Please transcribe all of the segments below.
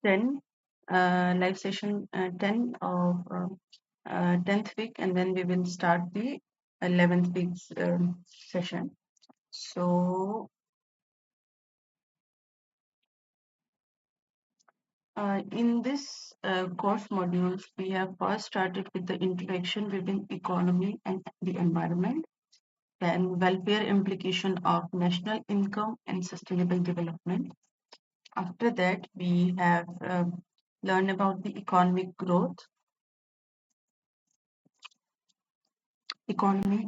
10, live session 10 of 10th week, and then we will start the 11th week's session. So in this course modules, we have first started with the introduction within economy and the environment, then welfare implication of national income and sustainable development. After that, we have learned about the economic growth, economic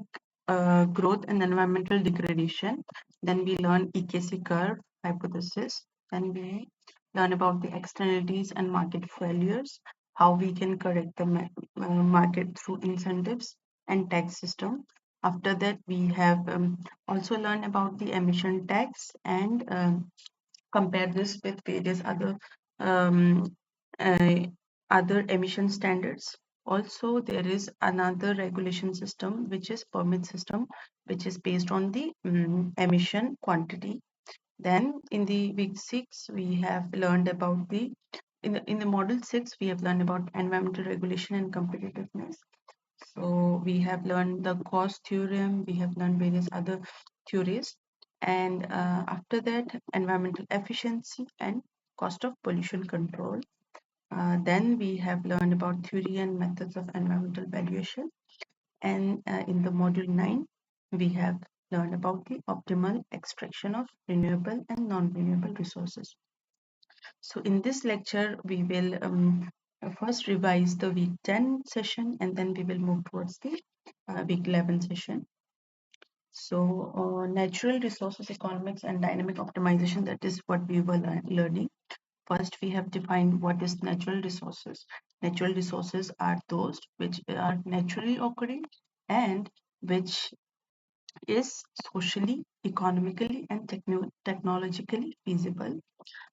growth and environmental degradation. Then we learn EKC curve hypothesis. Then we learn about the externalities and market failures, how we can correct the market through incentives and tax system. After that, we have also learned about the emission tax and compare this with various um, uh, other emission standards. Also, there is another regulation system, which is permit system, which is based on the emission quantity. Then in the week 6, we have learned about the in the model 6, we have learned about environmental regulation and competitiveness. So we have learned the cost theorem, we have learned various other theories, and after that, environmental efficiency and cost of pollution control. Then we have learned about theory and methods of environmental valuation. And in the module 9, we have learned about the optimal extraction of renewable and non-renewable resources. So in this lecture, we will first revise the week 10 session, and then we will move towards the week 11 session. So natural resources economics and dynamic optimization, that is what we were learning. First, we have defined what is natural resources. Natural resources are those which are naturally occurring and which is socially, economically, and technologically feasible.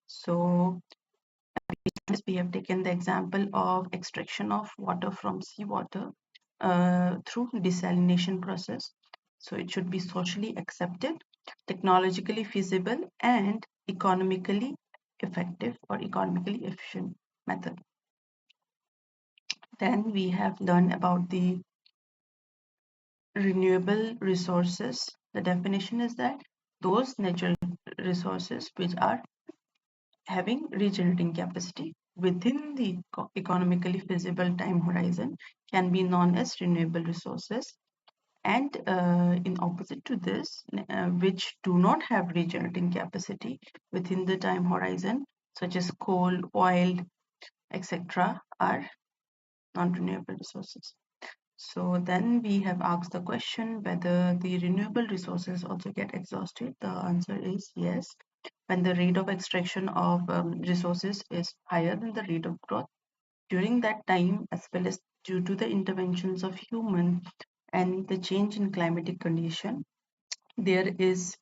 So we have taken the example of extraction of water from seawater through desalination process. So it should be socially accepted, technologically feasible, and economically effective or economically efficient method. Then we have learned about the renewable resources. The definition is that those natural resources which are having regenerating capacity within the economically feasible time horizon can be known as renewable resources. And in opposite to this, which do not have regenerating capacity within the time horizon, such as coal, oil, etc., are non-renewable resources. So then we have asked the question whether the renewable resources also get exhausted. The answer is yes. When the rate of extraction of resources is higher than the rate of growth during that time, as well as due to the interventions of human and the change in climatic condition, there is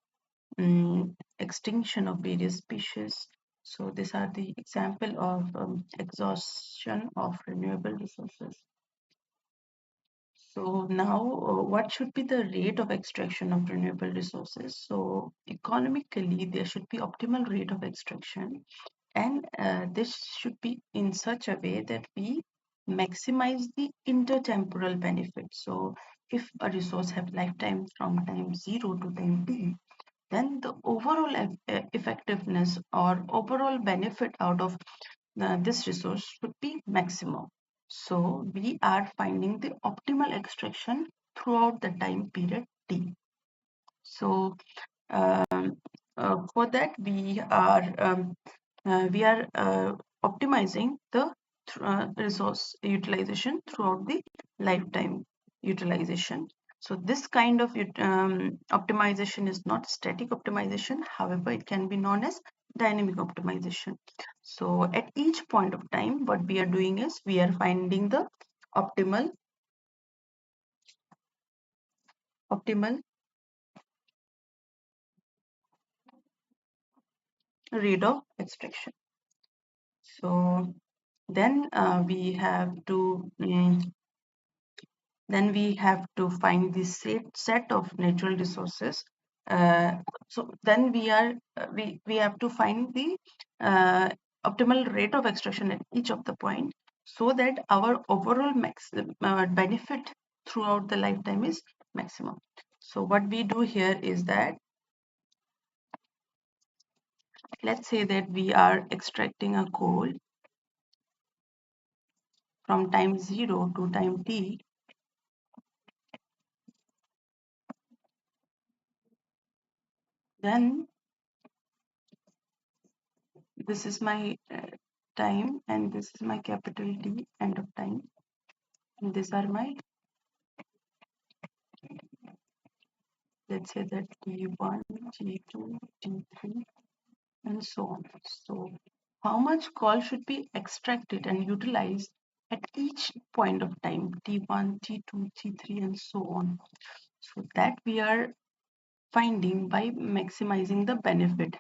extinction of various species. So these are the example of exhaustion of renewable resources. So now, what should be the rate of extraction of renewable resources? So economically, there should be optimal rate of extraction, and this should be in such a way that we maximize the intertemporal benefit. So if a resource have lifetime from time 0 to time t, then the overall effectiveness or overall benefit out of this resource should be maximum. So we are finding the optimal extraction throughout the time period T. So for that we are optimizing the resource utilization throughout the lifetime utilization. So this kind of optimization is not static optimization. However, it can be known as dynamic optimization. So at each point of time, what we are doing is we are finding the optimal rate of extraction. So then we have to find this set of natural resources. So then we have to find the optimal rate of extraction at each of the point, so that our overall benefit throughout the lifetime is maximum. So what we do here is that, let's say that we are extracting a coal from time 0 to time t. Then this is my time, and this is my capital T, end of time, and these are my, let's say that T1, T2, T3, and so on. So how much coal should be extracted and utilized at each point of time, T1, T2, T3, and so on. So that we are finding by maximizing the benefit.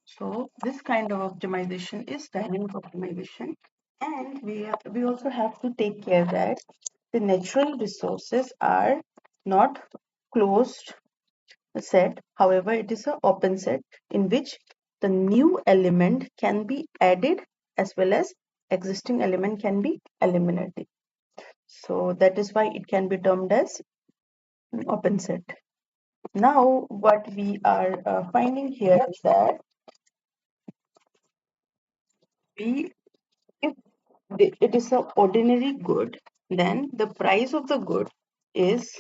So this kind of optimization is dynamic optimization, and we also have to take care that the natural resources are not closed set. However, it is an open set in which the new element can be added as well as existing element can be eliminated. So that is why it can be termed as open set. Now what we are finding here is that we if it is an ordinary good, then the price of the good is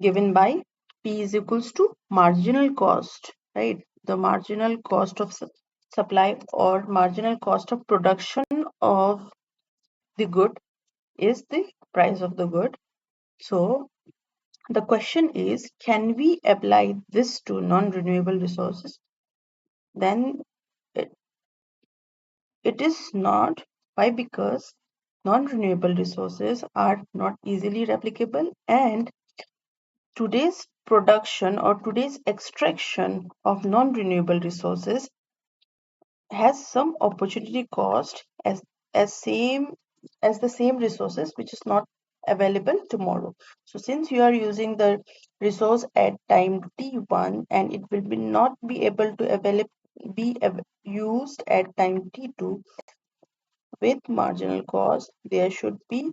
given by P is equals to marginal cost, right? The marginal cost of supply or marginal cost of production of the good is the price of the good. So the question is, can we apply this to non-renewable resources? Then it, it is not. Why? Because non-renewable resources are not easily replicable, and today's production or today's extraction of non-renewable resources has some opportunity cost as as the same resources which is not available tomorrow. So since you are using the resource at time t1 and it will be not be able to used at time t2 with marginal cost, there should be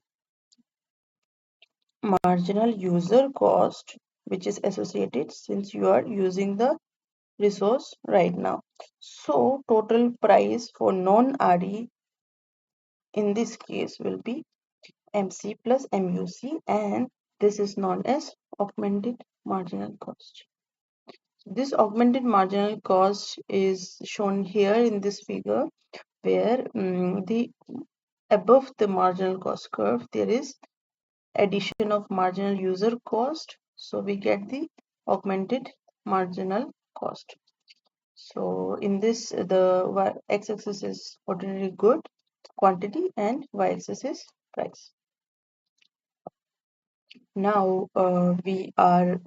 marginal user cost which is associated since you are using the resource right now. So total price for non-RE in this case will be MC plus MUC, and this is known as augmented marginal cost. This augmented marginal cost is shown here in this figure where the above the marginal cost curve there is addition of marginal user cost, so we get the augmented marginal cost. So in this the x-axis is ordinary good quantity and y-axis is price. Now we are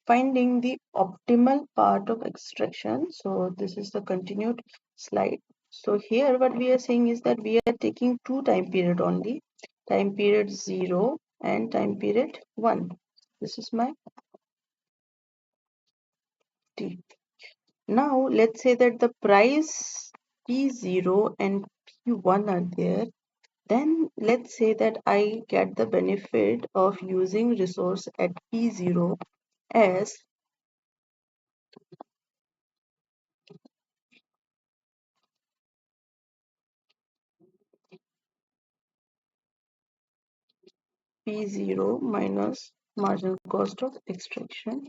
finding the optimal part of extraction. So this is the continued slide. So here what we are saying is that we are taking two time period only, time period 0 and time period 1. This is my T. Now let's say that the price P0 and P1 are there. Then let's say that I get the benefit of using resource at P0 as P0 minus marginal cost of extraction,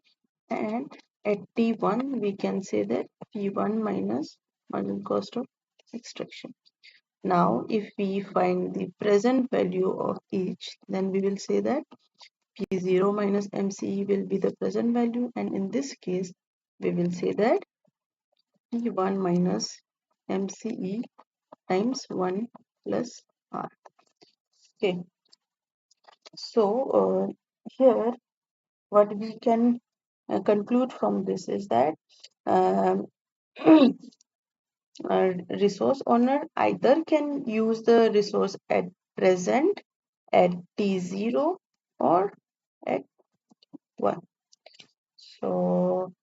and at T1 we can say that P1 minus marginal cost of extraction. Now if we find the present value of each, then we will say that P0 minus MCE will be the present value, and in this case we will say that P1 minus MCE times 1 plus R. Okay, so here what we can conclude from this is that um, resource owner either can use the resource at present at T0 or at 1. So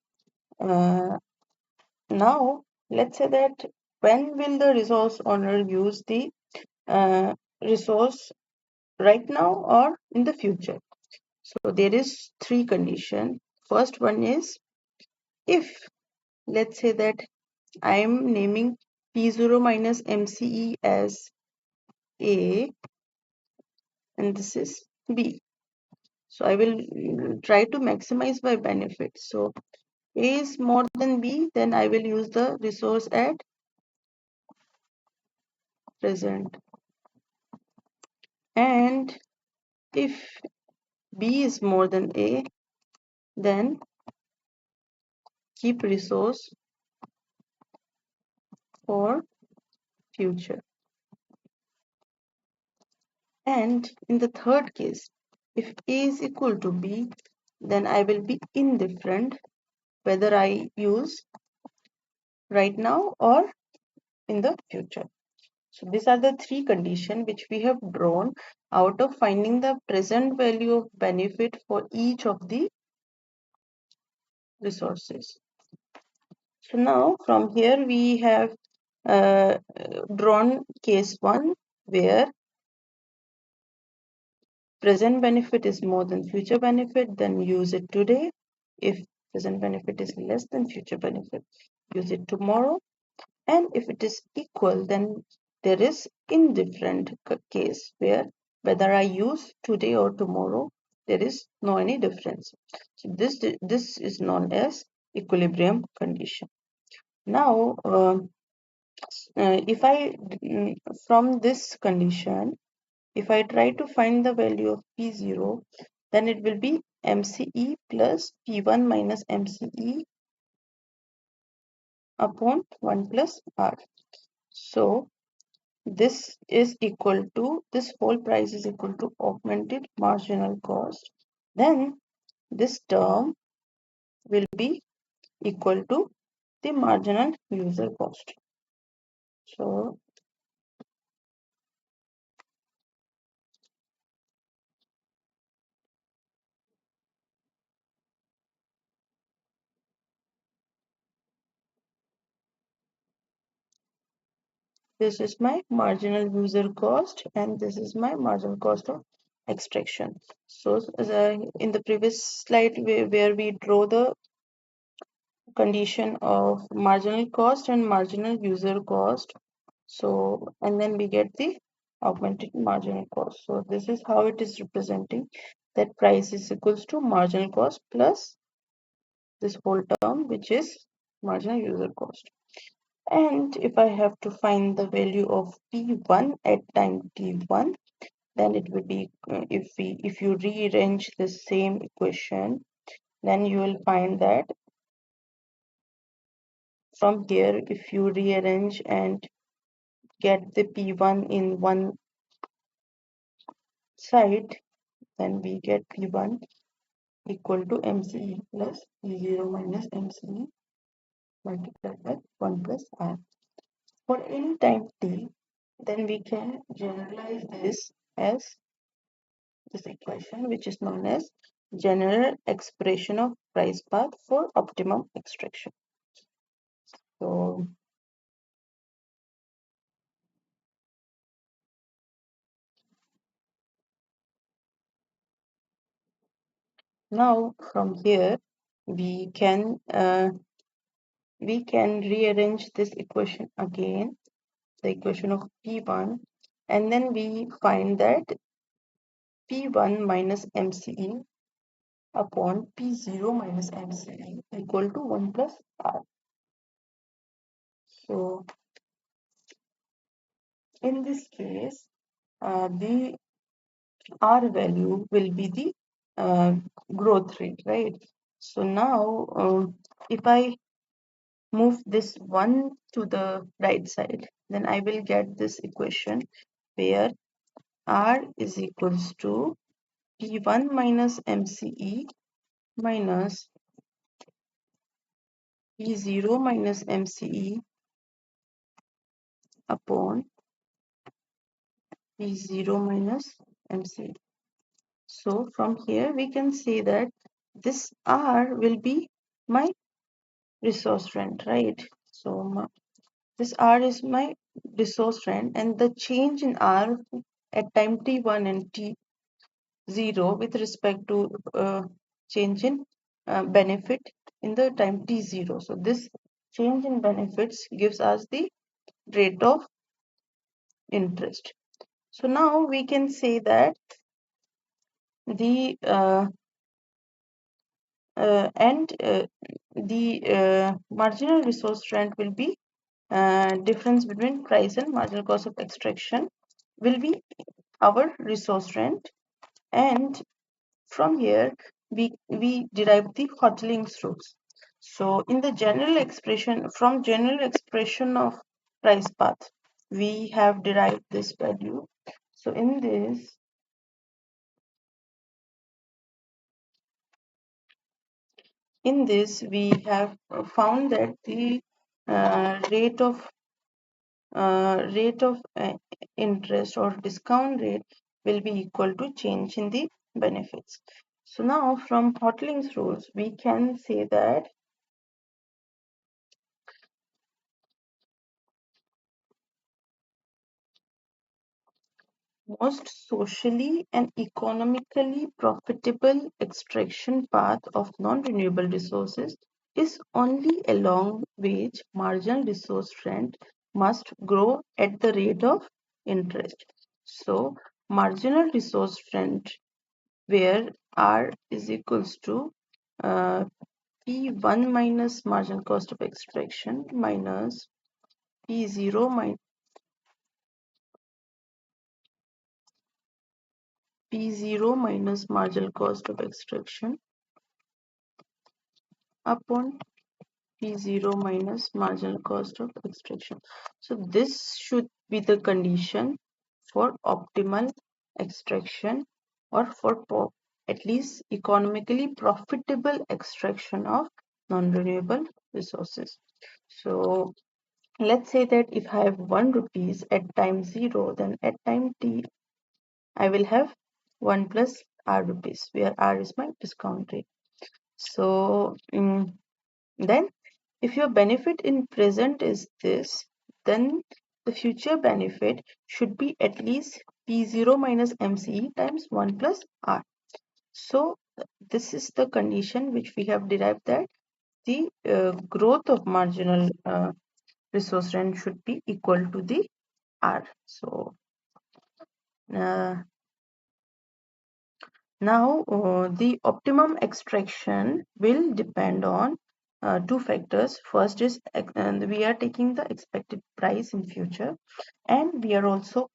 Now, let's say that when will the resource owner use the resource, right now or in the future? So there is three conditions. First one is, if let's say that I am naming P0 minus MCE as A and this is B. So I will try to maximize my benefit. So A is more than B, then I will use the resource at present. And if B is more than A, then keep resource for future. And in the third case, if A is equal to B, then I will be indifferent whether I use right now or in the future. So these are the three conditions which we have drawn out of finding the present value of benefit for each of the resources. So now from here we have drawn case 1 where present benefit is more than future benefit, then use it today. If present benefit is less than future benefit, use it tomorrow. And if it is equal, then there is indifferent case where whether I use today or tomorrow, there is no any difference. So this is known as equilibrium condition. Now, if I from this condition, if I try to find the value of P0, then it will be MCE plus P1 minus MCE upon 1 plus R. So this is equal to, this whole price is equal to augmented marginal cost. Then this term will be equal to the marginal user cost. So this is my marginal user cost and this is my marginal cost of extraction. So in the previous slide where we draw the condition of marginal cost and marginal user cost, so and then we get the augmented marginal cost. So this is how it is representing, that price is equals to marginal cost plus this whole term which is marginal user cost. And if I have to find the value of P1 at time T1, then it would be if you rearrange the same equation, then you will find that from here, if you rearrange and get the P1 in one side, then we get P1 equal to MCE plus P0 minus MCE multiplied by 1 plus R. For any time t, then we can generalize this as this equation, which is known as general expression of price path for optimum extraction. So now from here we can rearrange this equation again, the equation of P1, and then we find that P1 minus MCE upon P0 minus MCE equal to 1 plus R. So in this case, the R value will be the growth rate, right? So now if I move this 1 to the right side, then I will get this equation where R is equals to P1 minus MCE minus P0 minus MCE upon P0 minus MCE. So from here we can say that this R will be my resource rent, right? So this R is my resource rent, and the change in R at time t1 and t0 with respect to change in benefit in the time t0. So this change in benefits gives us the rate of interest. So now we can say that the marginal resource rent will be difference between price and marginal cost of extraction will be our resource rent, and from here we derive the Hoteling's rules. So in the general expression, from general expression of price path, we have derived this value. So in this we have found that the rate of interest or discount rate will be equal to change in the benefits. So now from Hoteling's rules, we can say that most socially and economically profitable extraction path of non-renewable resources is only along which marginal resource rent must grow at the rate of interest. So marginal resource rent, where R is equals to P1 minus marginal cost of extraction minus P0 minus marginal cost of extraction upon P0 minus marginal cost of extraction. So this should be the condition for optimal extraction, or for at least economically profitable extraction of non-renewable resources. So let's say that if I have 1 rupees at time 0, then at time t I will have 1 plus r rupees, where r is my discount rate. So then if your benefit in present is this, then the future benefit should be at least P0 minus MCE times 1 plus R. So this is the condition which we have derived, that the growth of marginal resource rent should be equal to the R. So uh, now the optimum extraction will depend on two factors. First is we are taking the expected price in future, and we also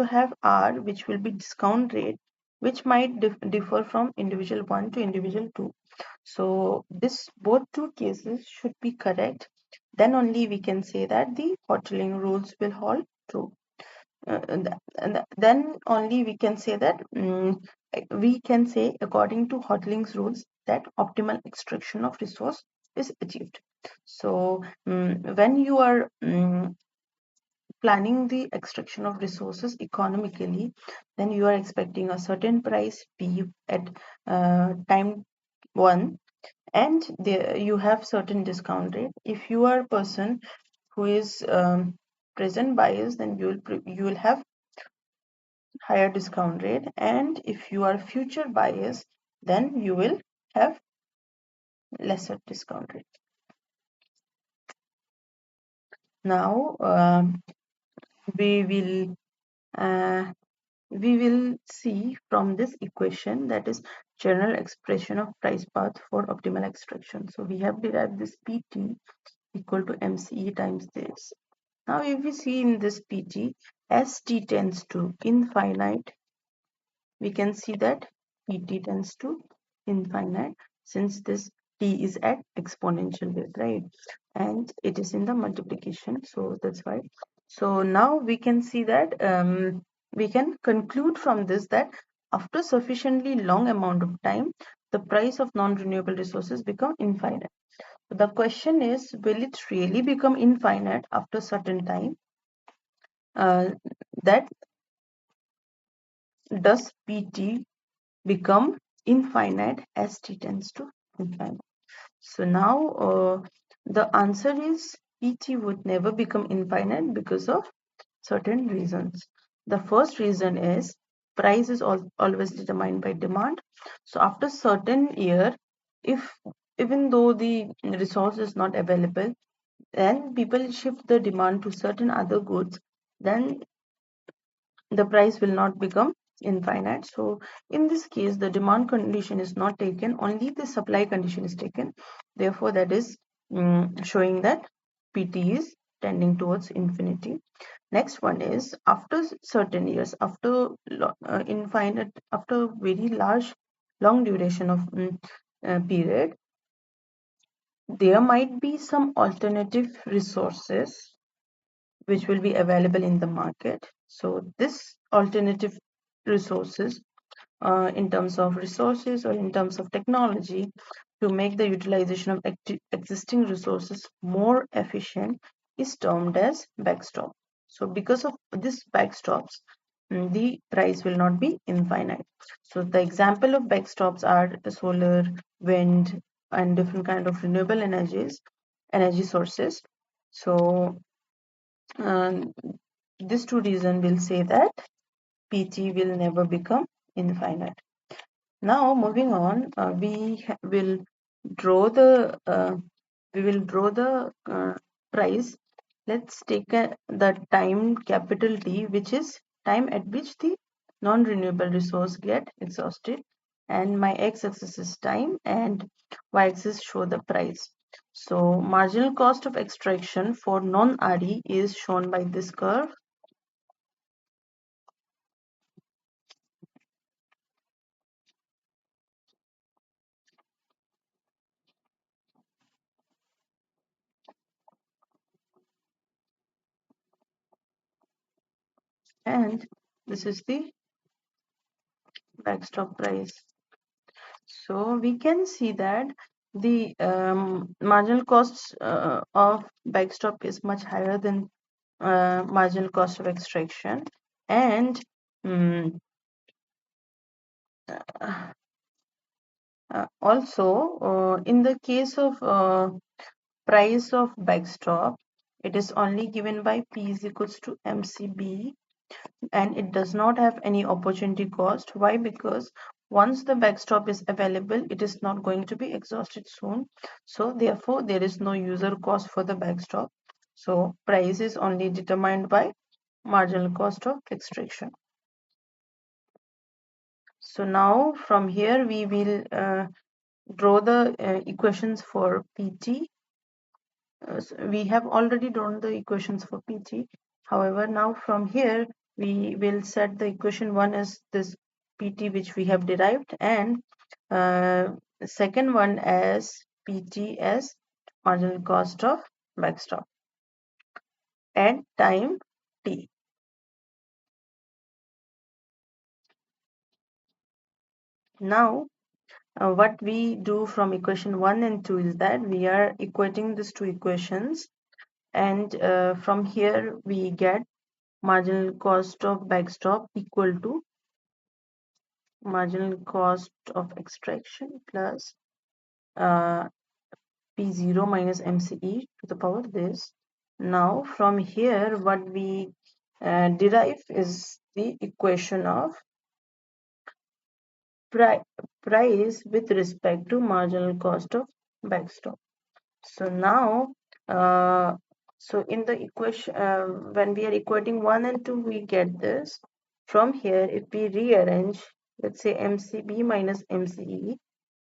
have R, which will be discount rate, which might differ from individual 1 to individual 2. So this both two cases should be correct. Then only we can say that the Hotelling rules will hold true. And then only we can say that we can say, according to Hoteling's rules, that optimal extraction of resource is achieved. So when you are planning the extraction of resources economically, then you are expecting a certain price P at time 1, and there you have certain discount rate. If you are a person who is present bias, then you will have higher discount rate, and if you are future bias, then you will have lesser discount rate. Now we will uh, we will see from this equation, that is general expression of price path for optimal extraction. So we have derived this PT equal to MCE times this. Now if we see in this PT, as t tends to infinite, we can see that PT tends to infinite, since this t is at exponential rate, right? And it is in the multiplication, so that's why. So now we can see that we can conclude from this that after sufficiently long amount of time, the price of non-renewable resources become infinite. The question is, will it really become infinite after certain time? That does PT become infinite as t tends to infinite? So now the answer is PT would never become infinite because of certain reasons. The first reason is price is always determined by demand. So after certain year, if even though the resource is not available, then people shift the demand to certain other goods, then the price will not become infinite. So in this case, the demand condition is not taken, only the supply condition is taken. Therefore, that is showing that PT is tending towards infinity. Next one is after certain years, after infinite, after very long duration of period, there might be some alternative resources which will be available in the market. So this alternative resources, in terms of resources or in terms of technology, to make the utilization of existing resources more efficient, is termed as backstop. So because of this backstops, the price will not be infinite. So the example of backstops are the solar, wind, and different kind of renewable energy sources. So um, these two reasons will say that PT will never become infinite. Now moving on, draw the we will draw the price. Let's take the time capital T, which is time at which the non-renewable resource get exhausted, and my x-axis is time and y-axis show the price. So marginal cost of extraction for non-RE is shown by this curve, and this is the backstop price. So we can see that the marginal costs of backstop is much higher than marginal cost of extraction, and um, also in the case of price of backstop, it is only given by P is equals to MCB, and it does not have any opportunity cost. Why? Because once the backstop is available, it is not going to be exhausted soon. So therefore, there is no user cost for the backstop. So price is only determined by marginal cost of extraction. So now from here we will draw the equations for PT. So we have already drawn the equations for PT. However, now from here we will set the equation 1 as this PT which we have derived, and second one as PT as marginal cost of backstop at time t. Now what we do from equation 1 and 2 is that we are equating these two equations, and from here we get marginal cost of backstop equal to marginal cost of extraction plus P0 minus MCE to the power this. Now from here what we derive is the equation of price with respect to marginal cost of backstop. So now so in the equation when we are equating 1 and 2, we get this. From here if we rearrange, let's say MCB minus MCE,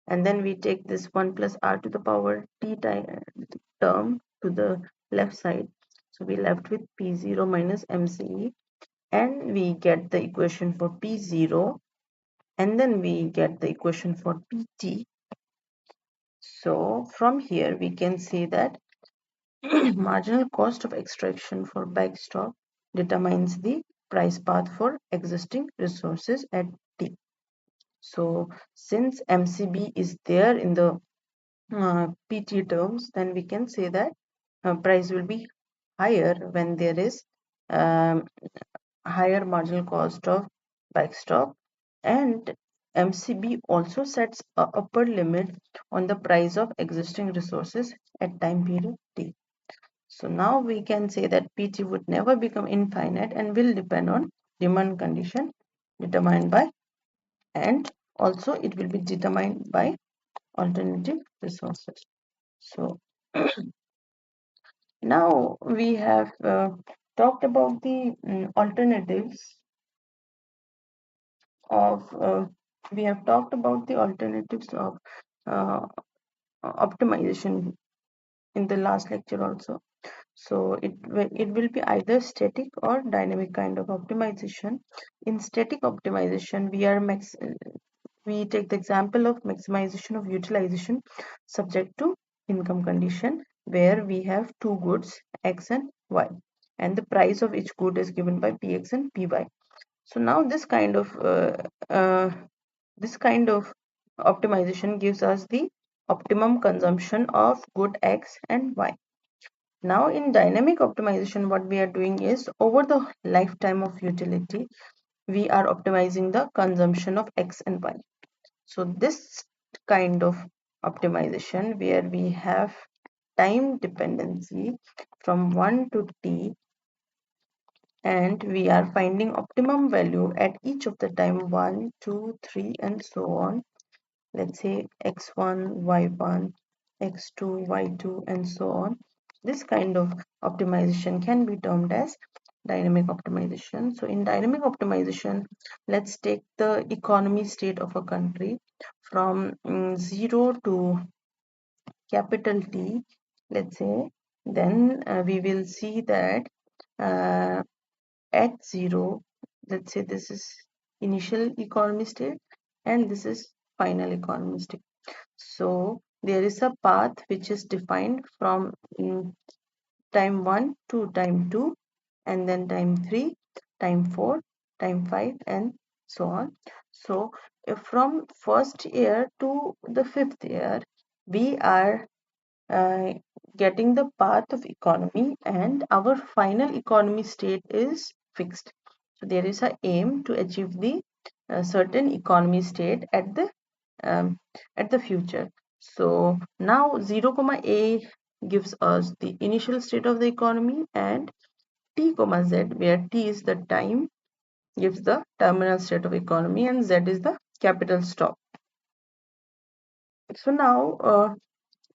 and then we take this 1 plus r to the power t term to the left side. So we left with P0 minus MCE, and we get the equation for P0, and then we get the equation for PT. So from here we can say that marginal cost of extraction for backstop determines the price path for existing resources at T. So since MCB is there in the PT terms, then we can say that price will be higher when there is higher marginal cost of backstop, and MCB also sets a upper limit on the price of existing resources at time period T. So now we can say that PT would never become infinite and will depend on demand condition determined by, and also it will be determined by alternative resources. So now we have talked about the alternatives of we have talked about the alternatives of uh, optimization in the last lecture also. So it will be either static or dynamic kind of optimization. In static optimization, we take the example of maximization of utilization subject to income condition, where we have two goods X and Y, and the price of each good is given by Px and Py. So now uh, this kind of optimization gives us the optimum consumption of good X and Y. Now in dynamic optimization, what we are doing is over the lifetime of utility, we are optimizing the consumption of X and Y. So this kind of optimization where we have time dependency from 1 to t, and we are finding optimum value at each of the time 1, 2, 3 and so on. Let's say x1, y1, x2, y2 and so on. This kind of optimization can be termed as dynamic optimization. So in dynamic optimization, let's take the economy state of a country from 0 to capital T, let's say. Then we will see that uh, at 0, let's say this is initial economy state and this is final economy state. So there is a path which is defined from time 1 to time 2, and then time 3, time 4, time 5 and so on. So from first year to the fifth year, we are uh, getting the path of economy, and our final economy state is fixed. So there is a aim to achieve the certain economy state um, at the future. So now 0 comma a gives us the initial state of the economy, and t comma z, where t is the time, gives the terminal state of economy, and z is the capital stop. So now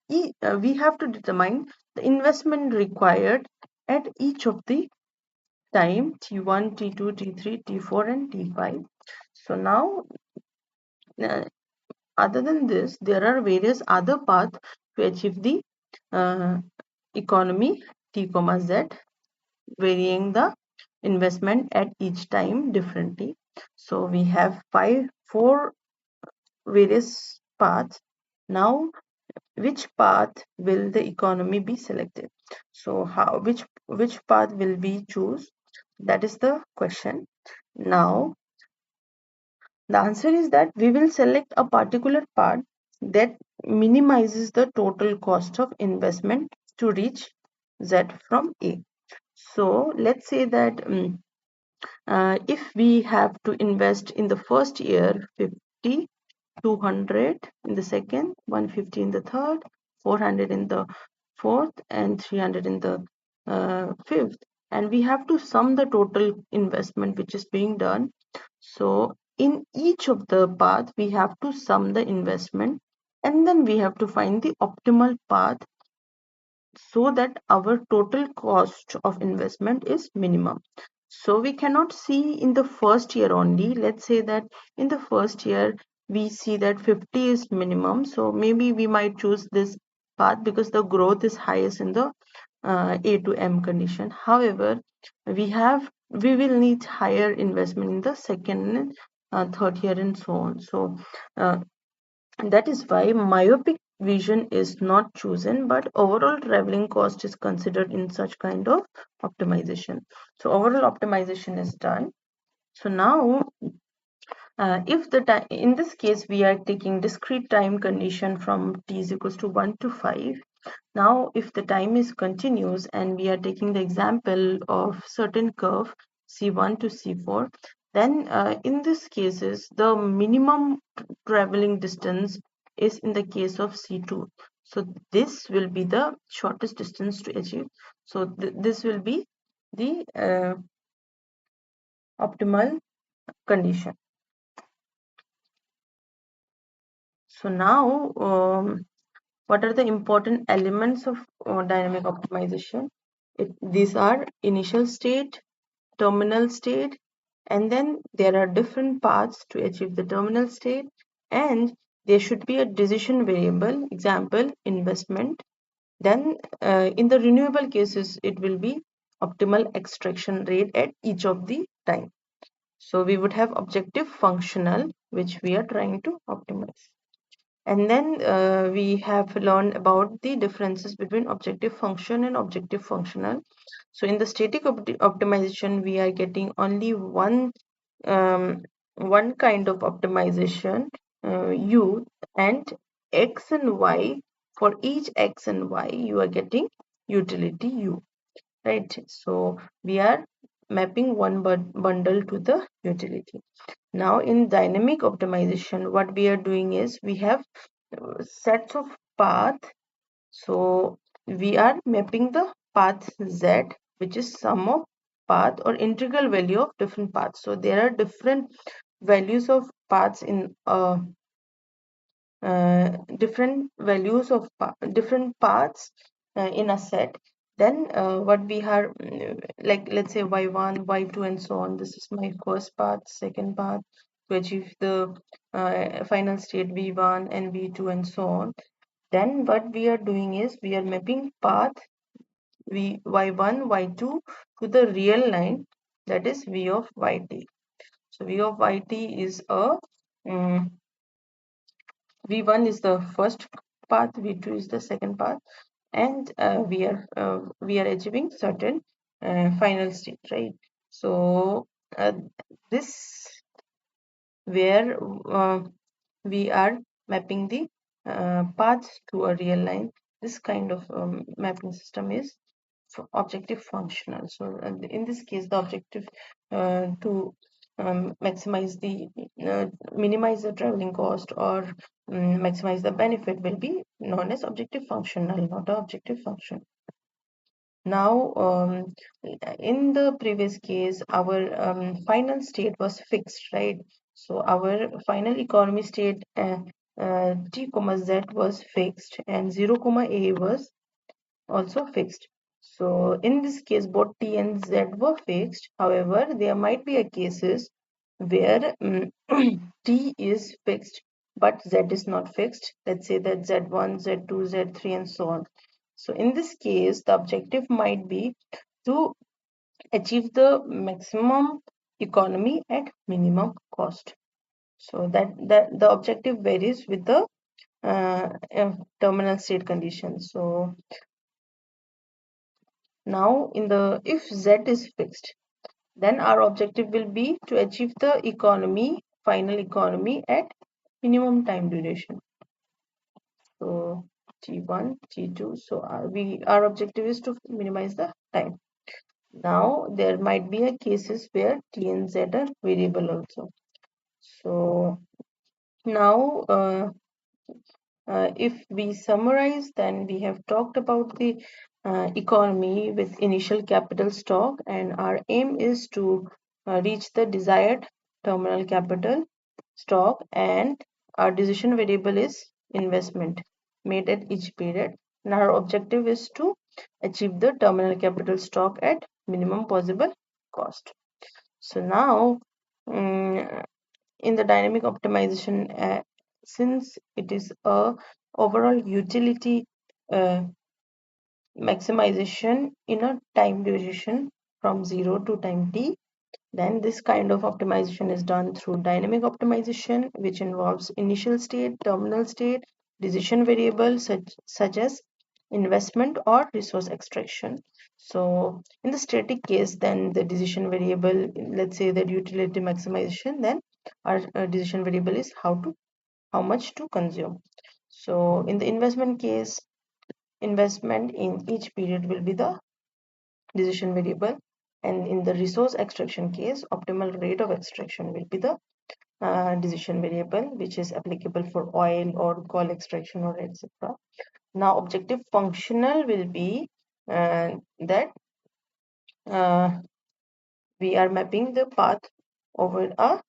we have to determine the investment required at each of the time t1, t2, t3, t4 and t5. So now uh, other than this, there are various other paths to achieve the uh, economy t comma z, varying the investment at each time differently. So we have four various paths. Now which path will the economy be selected? So which path will we choose? That is the question. Now the answer is that we will select a particular path that minimizes the total cost of investment to reach Z from A. So let's say that if we have to invest in the first year 50, 200 in the second, 150 in the third, 400 in the fourth and 300 in the fifth, and we have to sum the total investment which is being done. So in each of the path we have to sum the investment, and then we have to find the optimal path so that our total cost of investment is minimum. So we cannot see in the first year only. Let's say that in the first year we see that 50 is minimum, so maybe we might choose this path because the growth is highest in the A to M condition. However, we will need higher investment in the second and third year and so on. So uh, that is why myopic vision is not chosen, but overall traveling cost is considered in such kind of optimization. So overall optimization is done. So now if the time, in this case we are taking discrete time condition from t is equals to 1 to 5. Now if the time is continuous and we are taking the example of certain curve C1 to C4, Then in these cases, the minimum traveling distance is in the case of C2. So this will be the shortest distance to achieve. So this will be the optimal condition. So now, what are the important elements of dynamic optimization? These are initial state, terminal state, and then there are different paths to achieve the terminal state, and there should be a decision variable, example investment. Then in the renewable cases, it will be optimal extraction rate at each of the time. So we would have objective functional, which we are trying to optimize. And then we have learned about the differences between objective function and objective functional. So in the static optimization, we are getting only um, one kind of optimization, u, and x and y. For each x and y, you are getting utility u, right? So we are mapping one bundle to the utility. Now in dynamic optimization, what we are doing is we have sets of path. So we are mapping the path z, which is sum of path or integral value of different paths. So there are different values of paths in different values of different paths in a set. Then what we are like, let's say y1, y2, and so on. This is my first path, second path to achieve the final state v1 and v2 and so on. Then what we are doing is we are mapping path y1, y2 to the real line, that is v of yt. So v of yt is a v1 is the first path, v2 is the second path, and we are achieving certain final state, right? So this where we are mapping the paths to a real line. This kind of mapping system is objective functional. So in this case, the objective to maximize the minimize the traveling cost or maximize the benefit will be known as objective functional, not a objective function. Now, in the previous case, our final state was fixed, right? So our final economy state t comma z was fixed, and 0 comma a was also fixed. So in this case, both t and z were fixed. However, there might be a cases where t is fixed, but z is not fixed. Let's say that z1, z2, z3, and so on. So in this case, the objective might be to achieve the maximum economy at minimum cost. So that the objective varies with the terminal state conditions. So now in the if z is fixed, then our objective will be to achieve the final economy at minimum time duration. So t1, t2. So our objective is to minimize the time. Now there might be a cases where t and z are variable also. So now if we summarize, then we have talked about the economy with initial capital stock, and our aim is to reach the desired terminal capital stock, and our decision variable is investment made at each period, and our objective is to achieve the terminal capital stock at minimum possible cost. So now in the dynamic optimization, since it is a overall utility uh, maximization in a time duration from 0 to time t, then this kind of optimization is done through dynamic optimization, which involves initial state, terminal state, decision variables such as investment or resource extraction. So in the static case, then the decision variable, let's say that utility maximization, then our decision variable is how much to consume. So in the investment case, investment in each period will be the decision variable, And in the resource extraction case, optimal rate of extraction will be the decision variable, which is applicable for oil or coal extraction or etc. Now, objective functional will be that we are mapping the path over a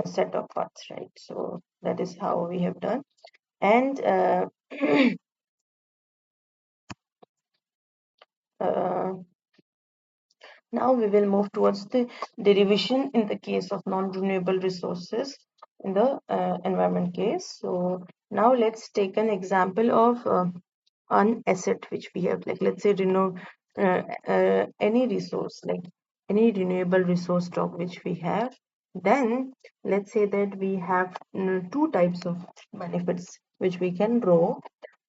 set of paths, right? So that is how we have done. And uh, now we will move towards the derivation in the case of non-renewable resources in the environment case. So now let's take an example of an asset which we have, like let's say any resource, like any renewable resource stock which we have. Then let's say that we have two types of benefits which we can draw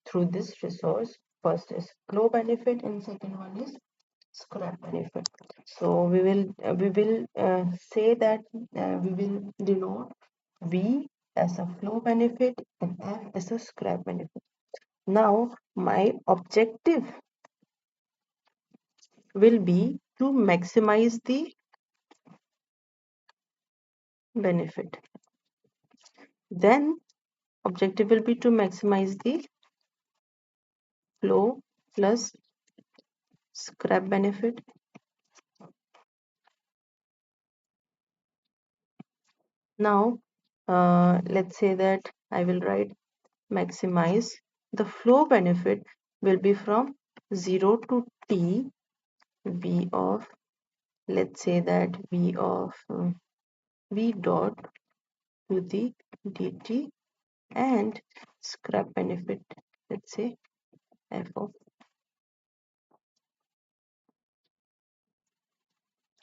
through this resource. First is flow benefit and second one is scrap benefit. So we will say that we will denote V as a flow benefit and F as a scrap benefit. Now my objective will be to maximize the benefit. Then objective will be to maximize the flow plus scrap benefit. Now let's say that I will write maximize. The flow benefit will be from 0 to t v of, let's say that v of v dot to the dt, and scrap benefit, let's say f of,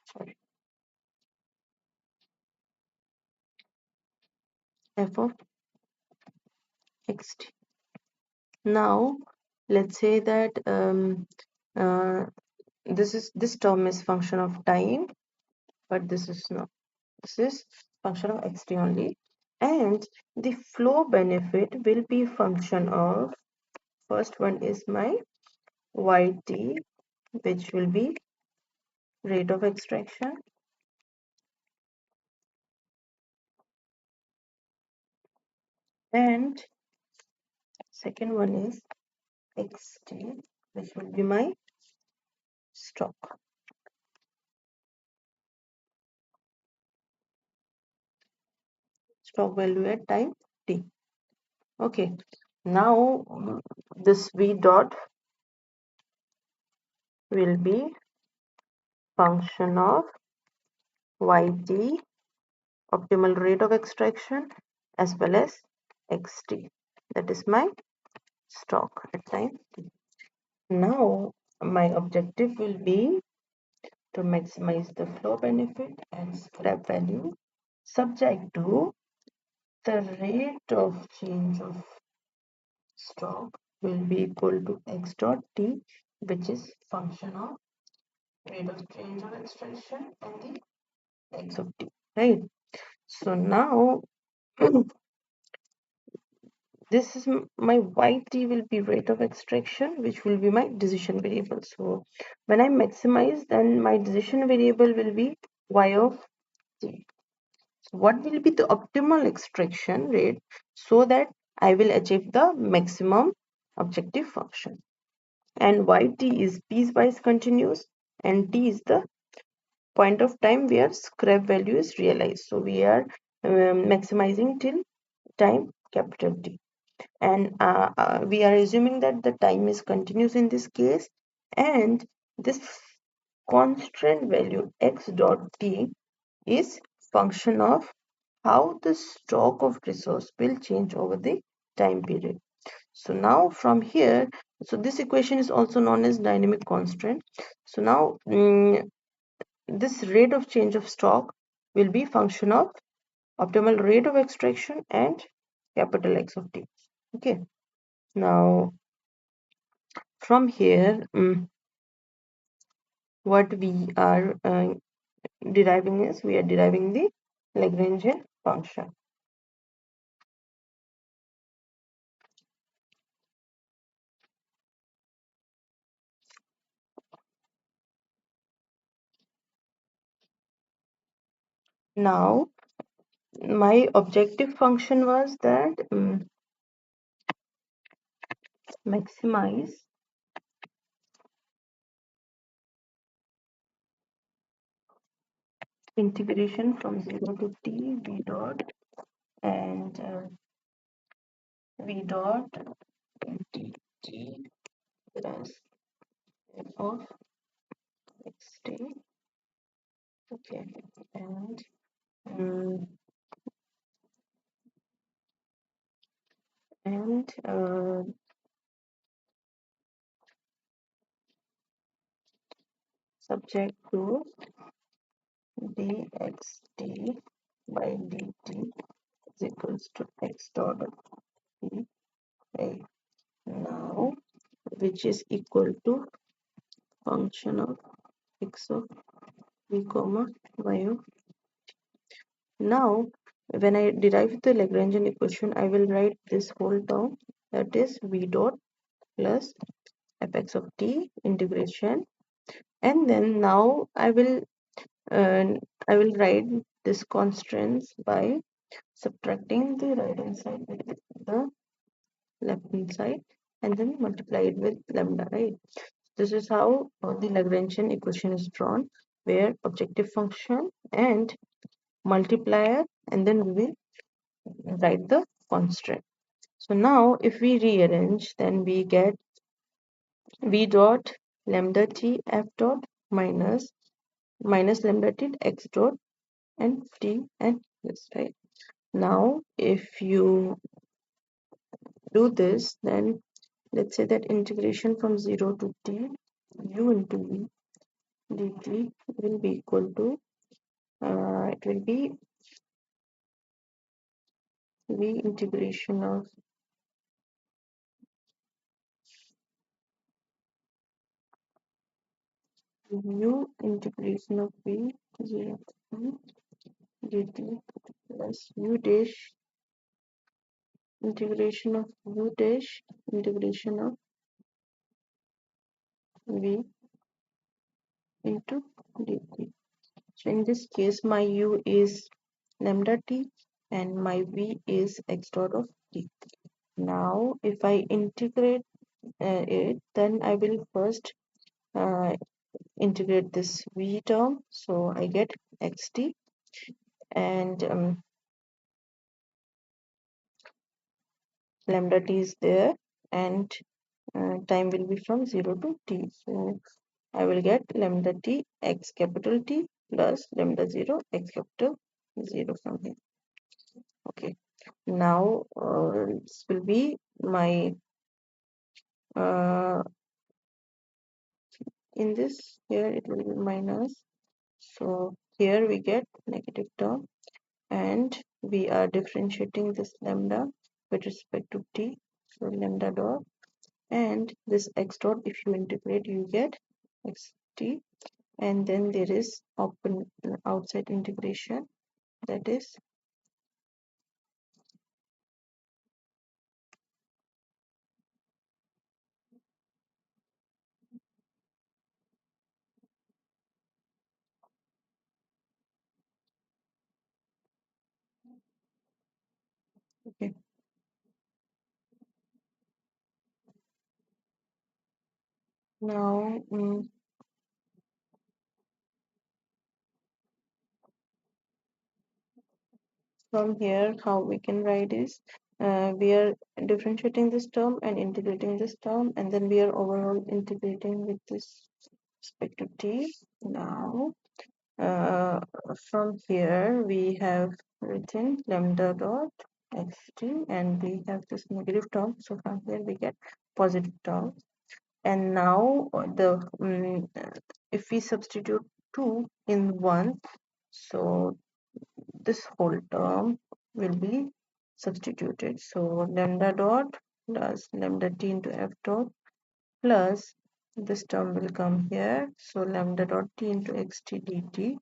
sorry, f of xt. Now let's say that uh, this term is function of time, but this is not, this is function of xt only, and the flow benefit will be function of, first one is my yt, which will be rate of extraction, and second one is xt, which will be my stock value at time t. Okay, now this v dot will be function of yt, optimal rate of extraction, as well as xt, that is my stock at time t. Now my objective will be to maximize the flow benefit and scrap value subject to the rate of change of stock will be equal to x dot t, which is function of rate of change of extraction and the x of t, right? So now this is my yt will be rate of extraction, which will be my decision variable. So when I maximize, then my decision variable will be y of t. So what will be the optimal extraction rate so that I will achieve the maximum objective function? And yt is piecewise continuous, and t is the point of time where scrap value is realized. So we are maximizing till time capital T, and we are assuming that the time is continuous in this case, and this constant value x dot t is function of how the stock of resource will change over the time period. So now from here, so this equation is also known as dynamic constant. So now this rate of change of stock will be function of optimal rate of extraction and capital X of t. Okay. Now from here, what we are deriving is, we are deriving the Lagrangian function. Now my objective function was that maximize integration from 0 to t v dot and v dot dt plus f of xt. Okay, and um, and subject to dxt by dt is equals to x dot t, right? Now, which is equal to function of x of v comma y of. Now, when I derive the Lagrangian equation, I will write this whole term, that is v dot plus fx of t integration, and then now uh, I will write this constants by subtracting the right hand side with the left hand side and then multiply it with lambda, right? This is how the Lagrangian equation is drawn, where objective function and multiplier, and then we will write the constant. So now if we rearrange, then we get v dot lambda t f dot minus lambda t x dot and t and this, right? Now if you do this, then let's say that integration from 0 to t u into v dt will be equal to it will be v integration of u integration of v 0 to dt plus u dash integration of u dash integration of v into dt. So in this case, my u is lambda t and my v is x dot of t. Now, if I integrate it, then I will first integrate this v term. So I get xt and lambda t is there, and time will be from 0 to t. So I will get lambda t x capital T plus lambda 0 x capital 0 from here. Okay. Now this will be my in this here it will be minus, so here we get negative term, and we are differentiating this lambda with respect to t, so lambda dot, and this x dot, if you integrate you get xt, and then there is open outside integration, that is okay. Now from here how we can write is we are differentiating this term and integrating this term, and then we are overall integrating with this respect to t. Now uh, from here we have written lambda dot xt, and we have this negative term, so from here we get positive term. And now if we substitute 2 in 1, so this whole term will be substituted. So lambda dot plus lambda t into f dot plus this term will come here. So lambda dot t into xt dt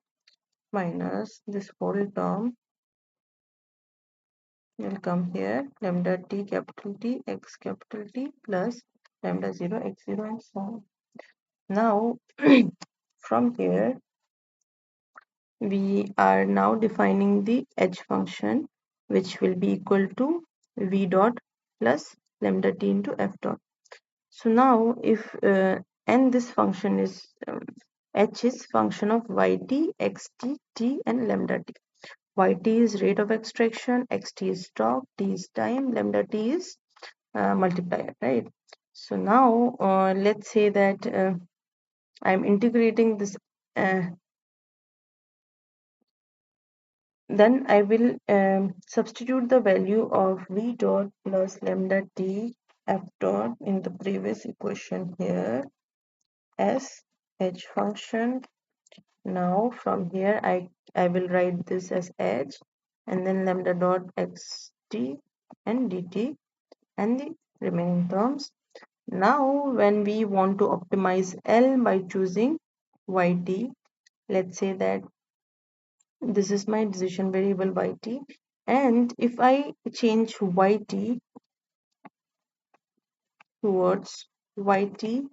minus this whole term will come here. Lambda t capital T x capital T plus lambda 0 x 0 and so on. Now from here we are now defining the h function, which will be equal to v dot plus lambda t into f dot. So now if and this function is h is function of yt, xt, t and lambda t. Yt is rate of extraction, xt is stock, t is time, lambda t is multiplier, right? So now let's say that I'm integrating this, then I will substitute the value of v dot plus lambda t f dot in the previous equation here as h function. Now from here I will write this as h and then lambda dot xt and dt and the remaining terms. Now when we want to optimize L by choosing yt, let's say that this is my decision variable yt, and if I change yt towards yt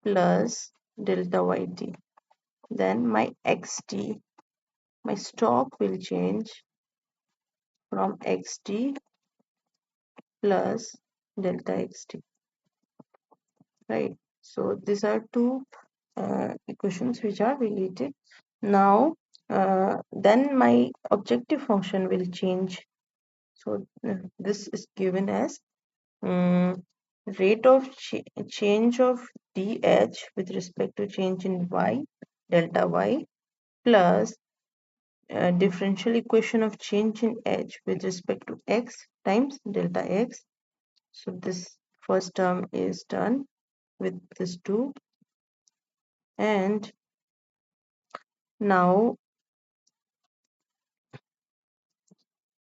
plus delta yt, then my xt, my stock will change from xt plus delta xt, right? So these are two equations which are related. Now then my objective function will change. So this is given as rate of change of dh with respect to change in y, delta y, plus differential equation of change in h with respect to x times delta x. So this first term is done with this 2, and now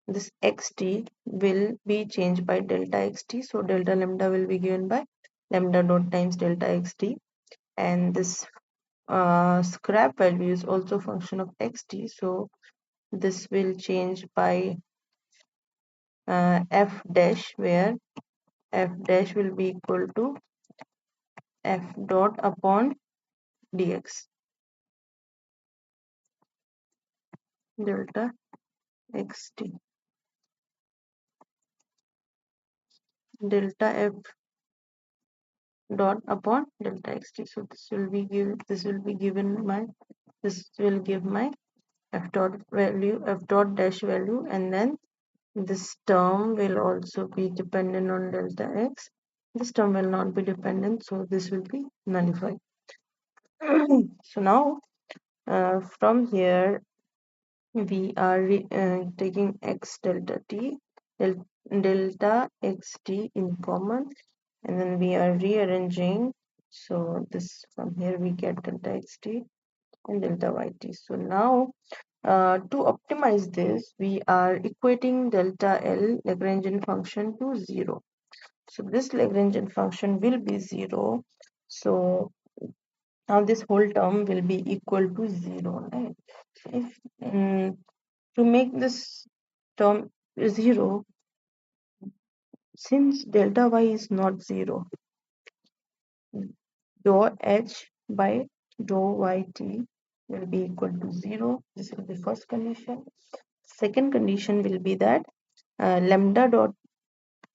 this xt will be changed by delta xt. So delta lambda will be given by lambda dot times delta xt, and this scrap value is also function of xt. So this will change by f dash, where f dash will be equal to f dot upon dx delta xt, delta f dot upon delta xt. So this will be given my, this will give my f dot value, f dot dash value, and then this term will also be dependent on delta x. This term will not be dependent, so this will be nullified. So now from here we are taking x delta t, delta xt in common, and then we are rearranging. So this, from here we get delta xt and delta yt. So now to optimize this, we are equating delta L Lagrangian function to 0. So this Lagrangian function will be 0. So now this whole term will be equal to 0, right? So if to make this term 0, since delta y is not 0, dou h by dou yt will be equal to 0. This will be first condition. Second condition will be that lambda dot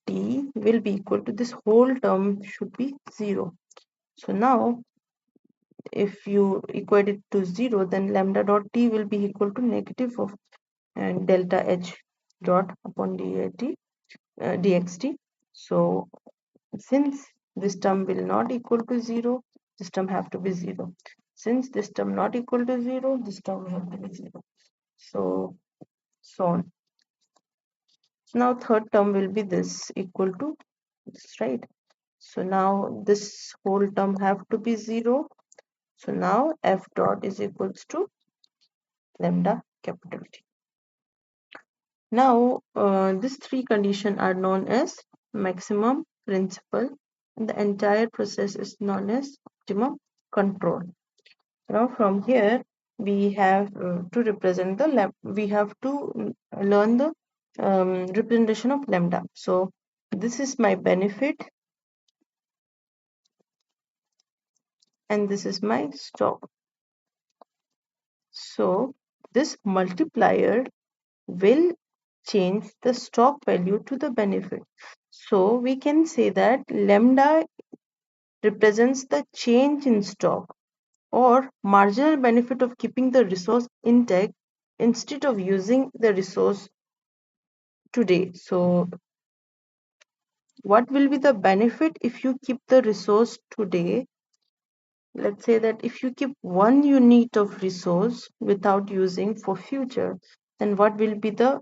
t will be equal to, this whole term should be 0. So now if you equate it to 0, then lambda dot t will be equal to negative of delta h dot upon dxt. So since this term will not equal to 0, this term have to be 0. Since this term not equal to 0, this term have to be 0. So on. So now third term will be this equal to this, right? So now this whole term have to be 0. So now f dot is equals to lambda capital T. Now these three conditions are known as maximum principle, and the entire process is known as optimum control. Now from here we have to represent the we have to learn the representation of lambda. So this is my benefit and this is my stock. So this multiplier will change the stock value to the benefit. So we can say that lambda represents the change in stock or marginal benefit of keeping the resource intact instead of using the resource today. So what will be the benefit if you keep the resource today? Let's say that if you keep 1 unit of resource without using for future, then what will be the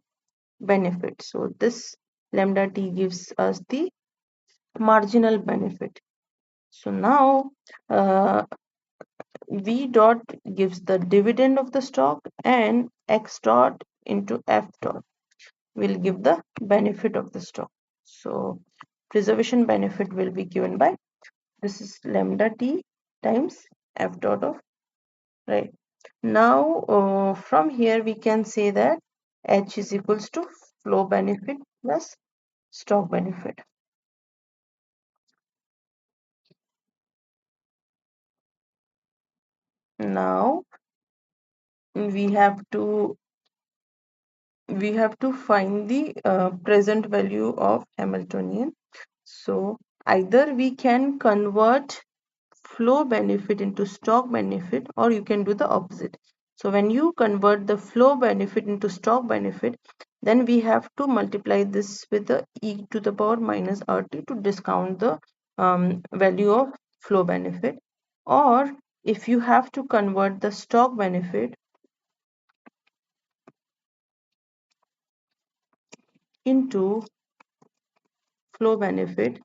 benefit? So this lambda t gives us the marginal benefit. So now v dot gives the dividend of the stock and x dot into f dot will give the benefit of the stock. So preservation benefit will be given by, this is lambda t times f dot of, right. Now from here we can say that h is equals to flow benefit plus stock benefit. Now we have to find the present value of Hamiltonian. So either we can convert flow benefit into stock benefit, or you can do the opposite. So when you convert the flow benefit into stock benefit, then we have to multiply this with the e to the power minus rt to discount the value of flow benefit. Or if you have to convert the stock benefit into flow benefit,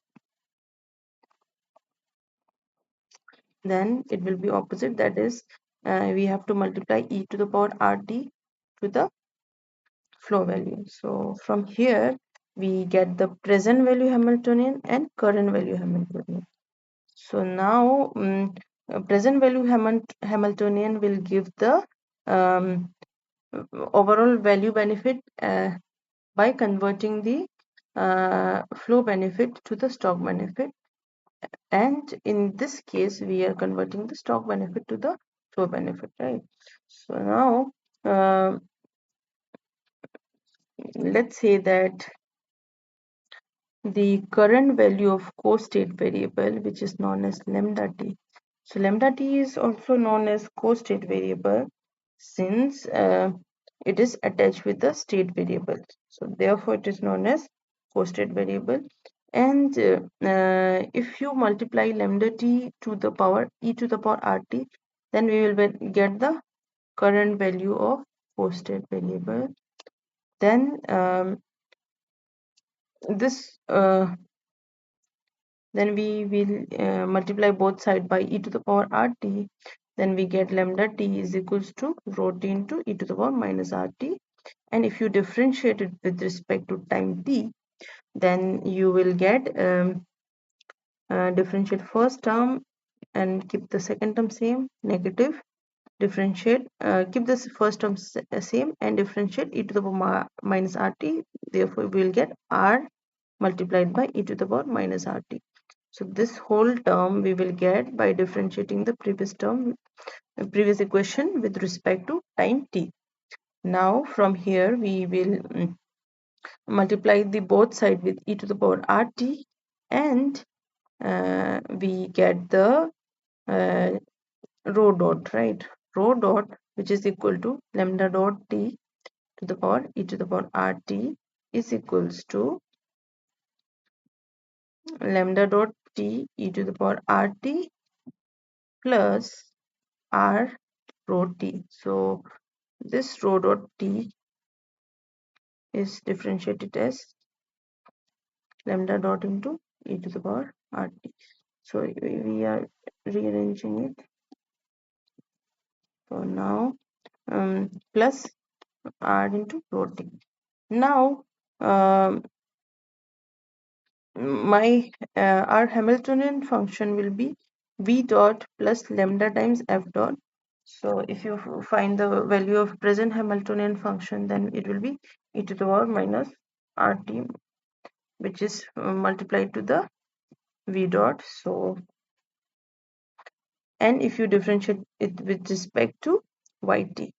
then it will be opposite, that is we have to multiply e to the power rt to the flow value. So from here we get the present value Hamiltonian and current value Hamiltonian. So now present value Hamiltonian will give the overall value benefit by converting the flow benefit to the stock benefit, and in this case we are converting the stock benefit to the flow benefit, right. So now let's say that the current value of co-state variable, which is known as lambda t. So lambda t is also known as co-state variable since it is attached with the state variable. So therefore it is known as co-state variable. And if you multiply lambda t to the power e to the power rt, then we will get the current value of co-state variable. Then this then we will multiply both side by e to the power rt, then we get lambda t is equals to rho t into e to the power minus rt. And if you differentiate it with respect to time t, then you will get differentiate first term and keep the second term same, negative, differentiate, keep this first term same and differentiate e to the power minus rt. Therefore we will get r multiplied by e to the power minus rt. So this whole term we will get by differentiating the previous term, previous equation with respect to time t. Now from here we will multiply the both side with e to the power rt, and we get the uh, rho dot, right. Rho dot, which is equal to lambda dot t to the power e to the power rt, is equals to lambda dot t e to the power rt plus r rho t. So this rho dot t is differentiated as lambda dot into e to the power rt. So we are rearranging it for now, plus r into rho t. Now my our Hamiltonian function will be v dot plus lambda times f dot. So if you find the value of present Hamiltonian function, then it will be e to the power minus rt, which is multiplied to the v dot. So, and if you differentiate it with respect to yt,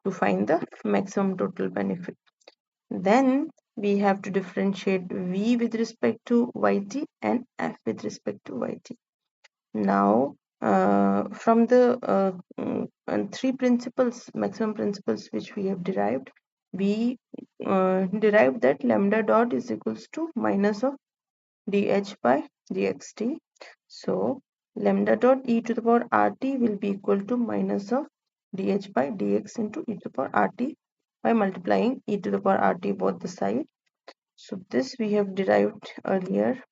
to find the maximum total benefit. Then we have to differentiate V with respect to YT and F with respect to YT. Now, from the three principles, maximum principles which we have derived, we derived that lambda dot is equals to minus of dH by dxt. So, lambda dot e to the power rt will be equal to minus of dH by dx into e to the power rt by multiplying e to the power rt both the side. So, this we have derived earlier.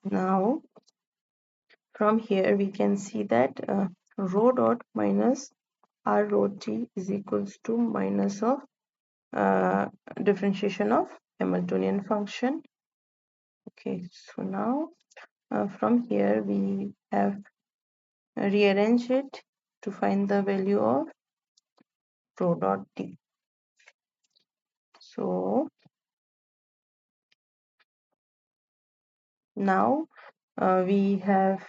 Now, from here we can see that rho dot minus r rho t is equals to minus of differentiation of Hamiltonian function. Okay, so now from here we have rearranged it to find the value of rho dot t. So now we have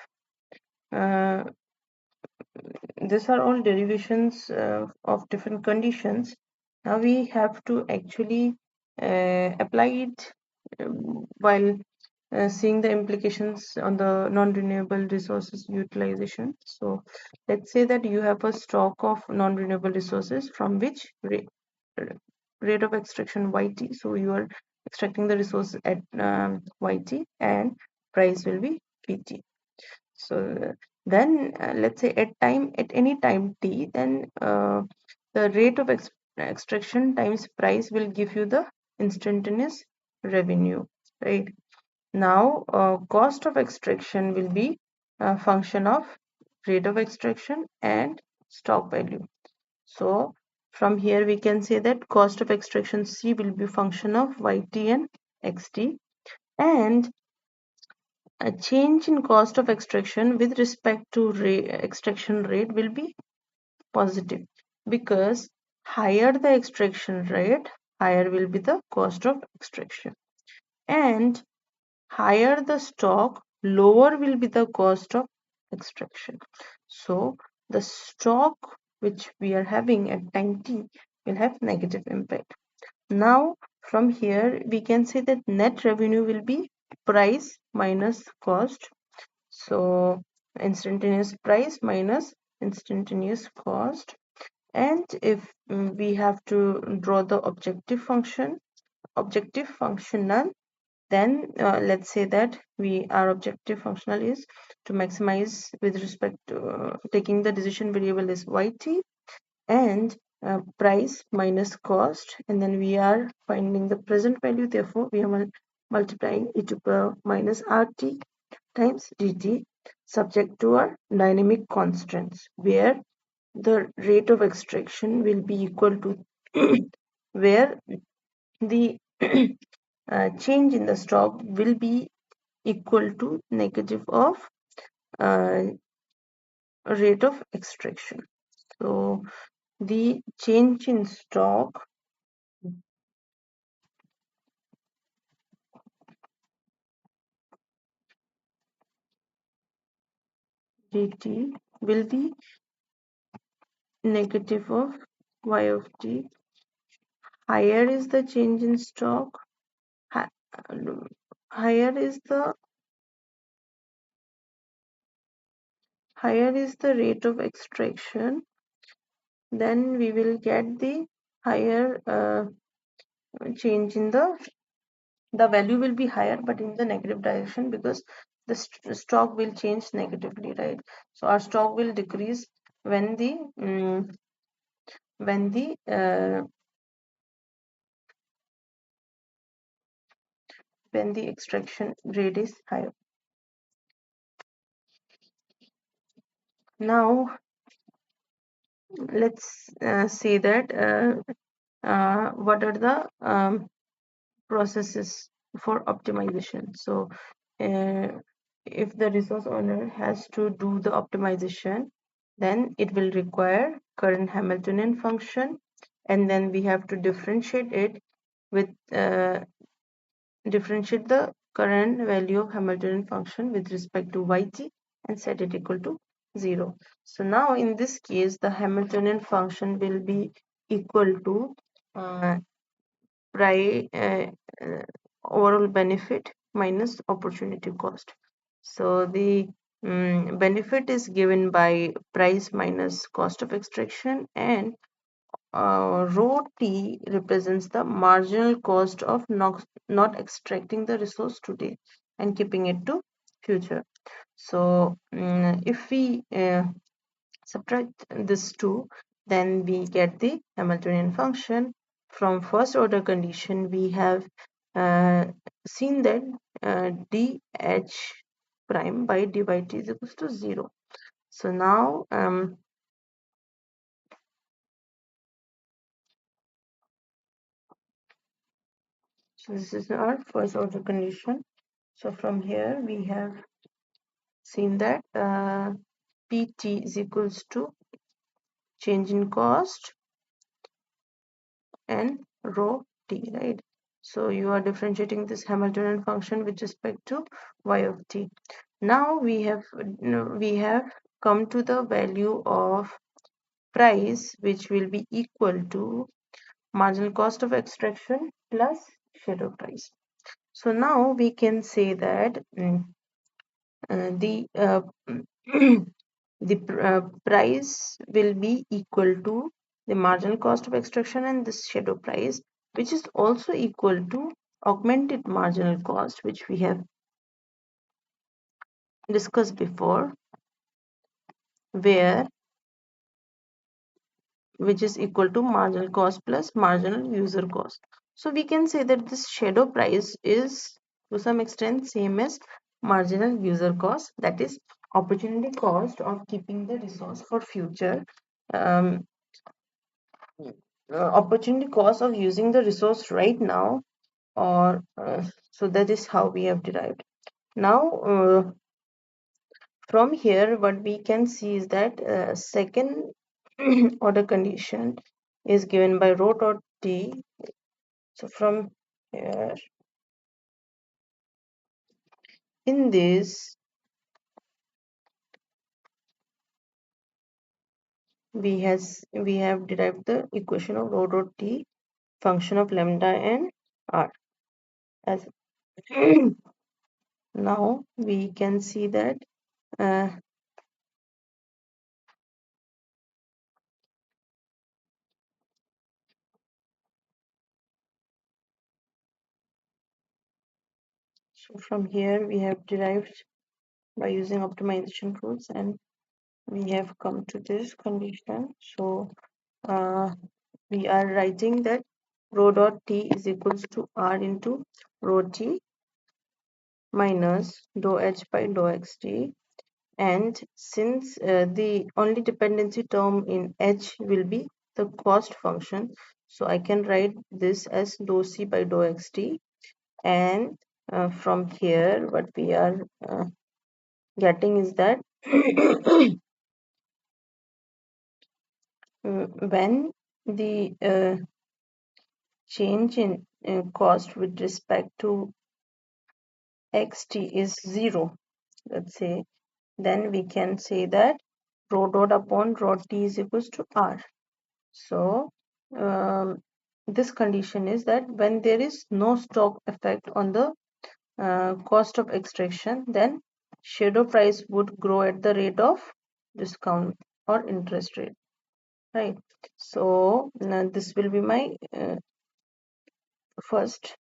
these are all derivations of different conditions. Now we have to actually apply it while seeing the implications on the non-renewable resources utilization. So let's say that you have a stock of non-renewable resources from which rate of extraction YT. So you are extracting the resource at YT and price will be PT. So then let's say at any time t, then the rate of extraction times price will give you the instantaneous revenue, right? Now cost of extraction will be a function of rate of extraction and stock value. So from here we can say that cost of extraction C will be function of YT and XT, and a change in cost of extraction with respect to extraction rate will be positive, because higher the extraction rate, higher will be the cost of extraction, and higher the stock, lower will be the cost of extraction. So the stock which we are having at time t will have negative impact. Now from here we can say that net revenue will be price minus cost. So instantaneous price minus instantaneous cost. And if we have to draw the objective functional, then let's say that our objective functional is to maximize with respect to taking the decision variable is YT and price minus cost, and then we are finding the present value, therefore we are multiplying e to the power minus RT times dt, subject to our dynamic constants, where the rate of extraction will be equal to where the change in the stock will be equal to negative of uh, rate of extraction. So the change in stock dt will be negative of y of t. Higher is the change in stock, hi- higher is the higher is the rate of extraction, then we will get the higher change in the value will be higher but in the negative direction, because the stock will change negatively, right? So our stock will decrease when the when the when the extraction rate is higher. Now let's say that what are the processes for optimization. So if the resource owner has to do the optimization, then it will require current Hamiltonian function, and then we have to differentiate it with differentiate the current value of Hamiltonian function with respect to yt and set it equal to 0. So now in this case, the Hamiltonian function will be equal to uh, overall benefit minus opportunity cost. So the benefit is given by price minus cost of extraction, and rho t represents the marginal cost of not extracting the resource today and keeping it to future. So if we subtract this two, then we get the Hamiltonian function. From first order condition, we have uh, seen that dh prime by dt is equals to 0. So now so this is our first order condition. So from here we have seen that pt is equals to change in cost and rho t, right? So you are differentiating this Hamiltonian function with respect to y of t. Now we have come to the value of price, which will be equal to marginal cost of extraction plus shadow price. So now we can say that the price will be equal to the marginal cost of extraction and this shadow price, which is also equal to augmented marginal cost, which we have discussed before, where which is equal to marginal cost plus marginal user cost. So we can say that this shadow price is to some extent same as marginal user cost, that is opportunity cost of keeping the resource for future. um, Opportunity cost of using the resource right now, or so that is how we have derived. Now from here what we can see is that second order condition is given by rho dot t. So from here in this we have derived the equation of rho dot t function of lambda and r as now we can see that uh, so from here we have derived by using optimization rules, and we have come to this condition. So uh, we are writing that rho dot t is equals to r into rho t minus dou h by dou xt, and since the only dependency term in h will be the cost function, so I can write this as dou c by dou xt, and from here what we are getting is that when the change in cost with respect to xt is 0, let's say, then we can say that rho dot upon rho t is equals to r. So this condition is that when there is no stock effect on the cost of extraction, then shadow price would grow at the rate of discount or interest rate, right? So this will be my first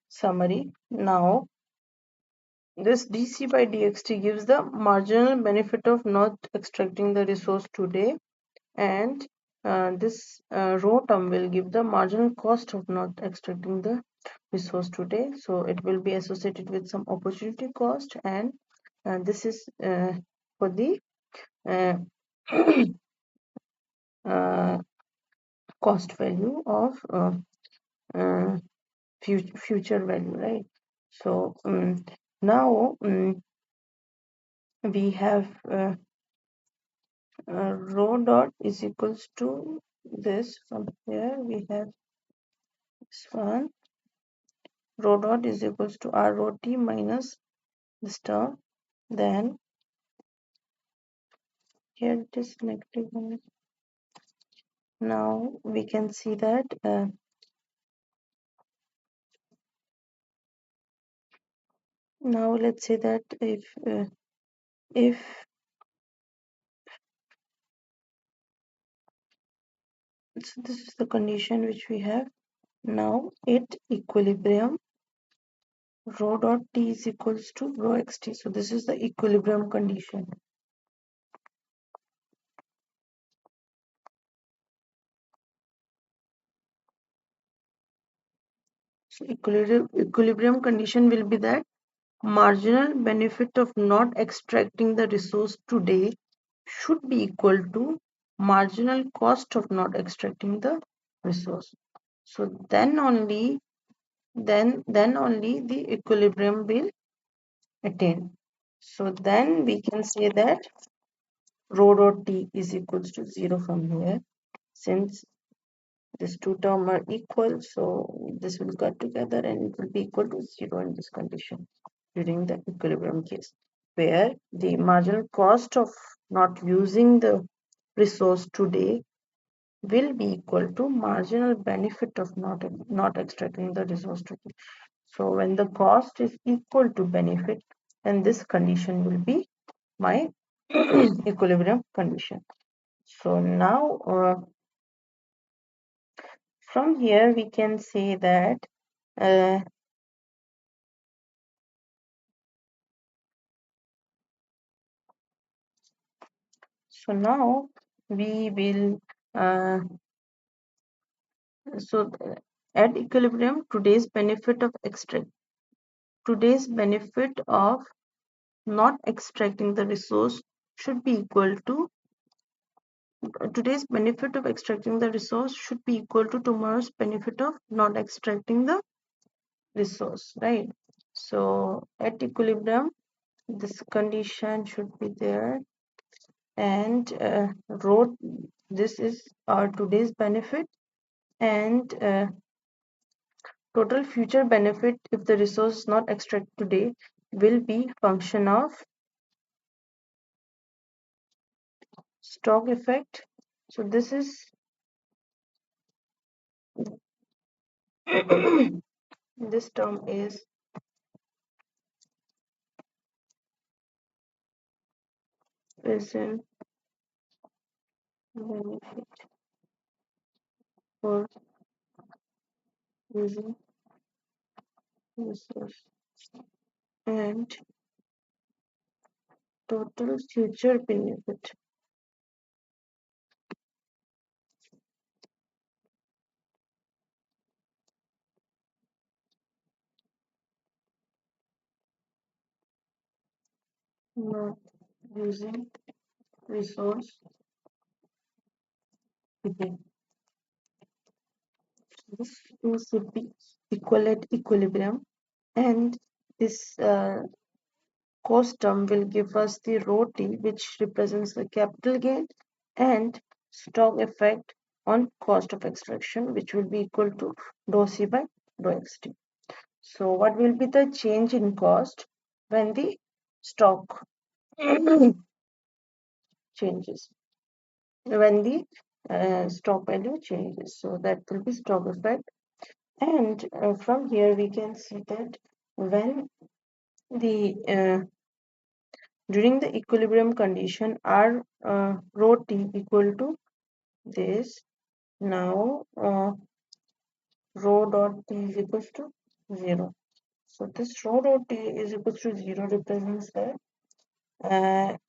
summary. Now this dc by dxt gives the marginal benefit of not extracting the resource today, and this rho term will give the marginal cost of not extracting the resource today. So it will be associated with some opportunity cost, and this is for the uh, uh, cost value of uh, future value, right? So now we have rho dot is equals to this. From here we have this one. Rho dot is equals to r rho t minus this term. Then here it is negative 1. Now we can see that now let's say that if so this is the condition which we have now at equilibrium, rho dot t is equals to rho xt. So this is the equilibrium condition. So equilibrium condition will be that marginal benefit of not extracting the resource today should be equal to marginal cost of not extracting the resource. So then only the equilibrium will attain. So then we can say that rho dot t is equals to 0 from here. Since these two terms are equal, so this will cut together and it will be equal to 0 in this condition during the equilibrium case, where the marginal cost of not using the resource today will be equal to marginal benefit of not extracting the resource today. So when the cost is equal to benefit, then this condition will be my equilibrium condition. So now from here we can say that uh, so now we will so at equilibrium today's benefit of not extracting the resource should be equal to today's benefit of extracting the resource should be equal to tomorrow's benefit of not extracting the resource, right? So at equilibrium this condition should be there, and rho, this is our today's benefit, and total future benefit if the resource is not extracted today will be function of stock effect. So this is this term is present benefit for using resource, and total future benefit not using resource today. This two should be equal at equilibrium, and this cost term will give us the rho t, which represents the capital gain, and stock effect on cost of extraction, which will be equal to dou c by dou xt. So what will be the change in cost when the stock changes, when the stock value changes? So that will be stock effect. And from here we can see that when the during the equilibrium condition r rho t equal to this, now rho dot t is equals to 0. So this rho dot t is equals to 0 represents that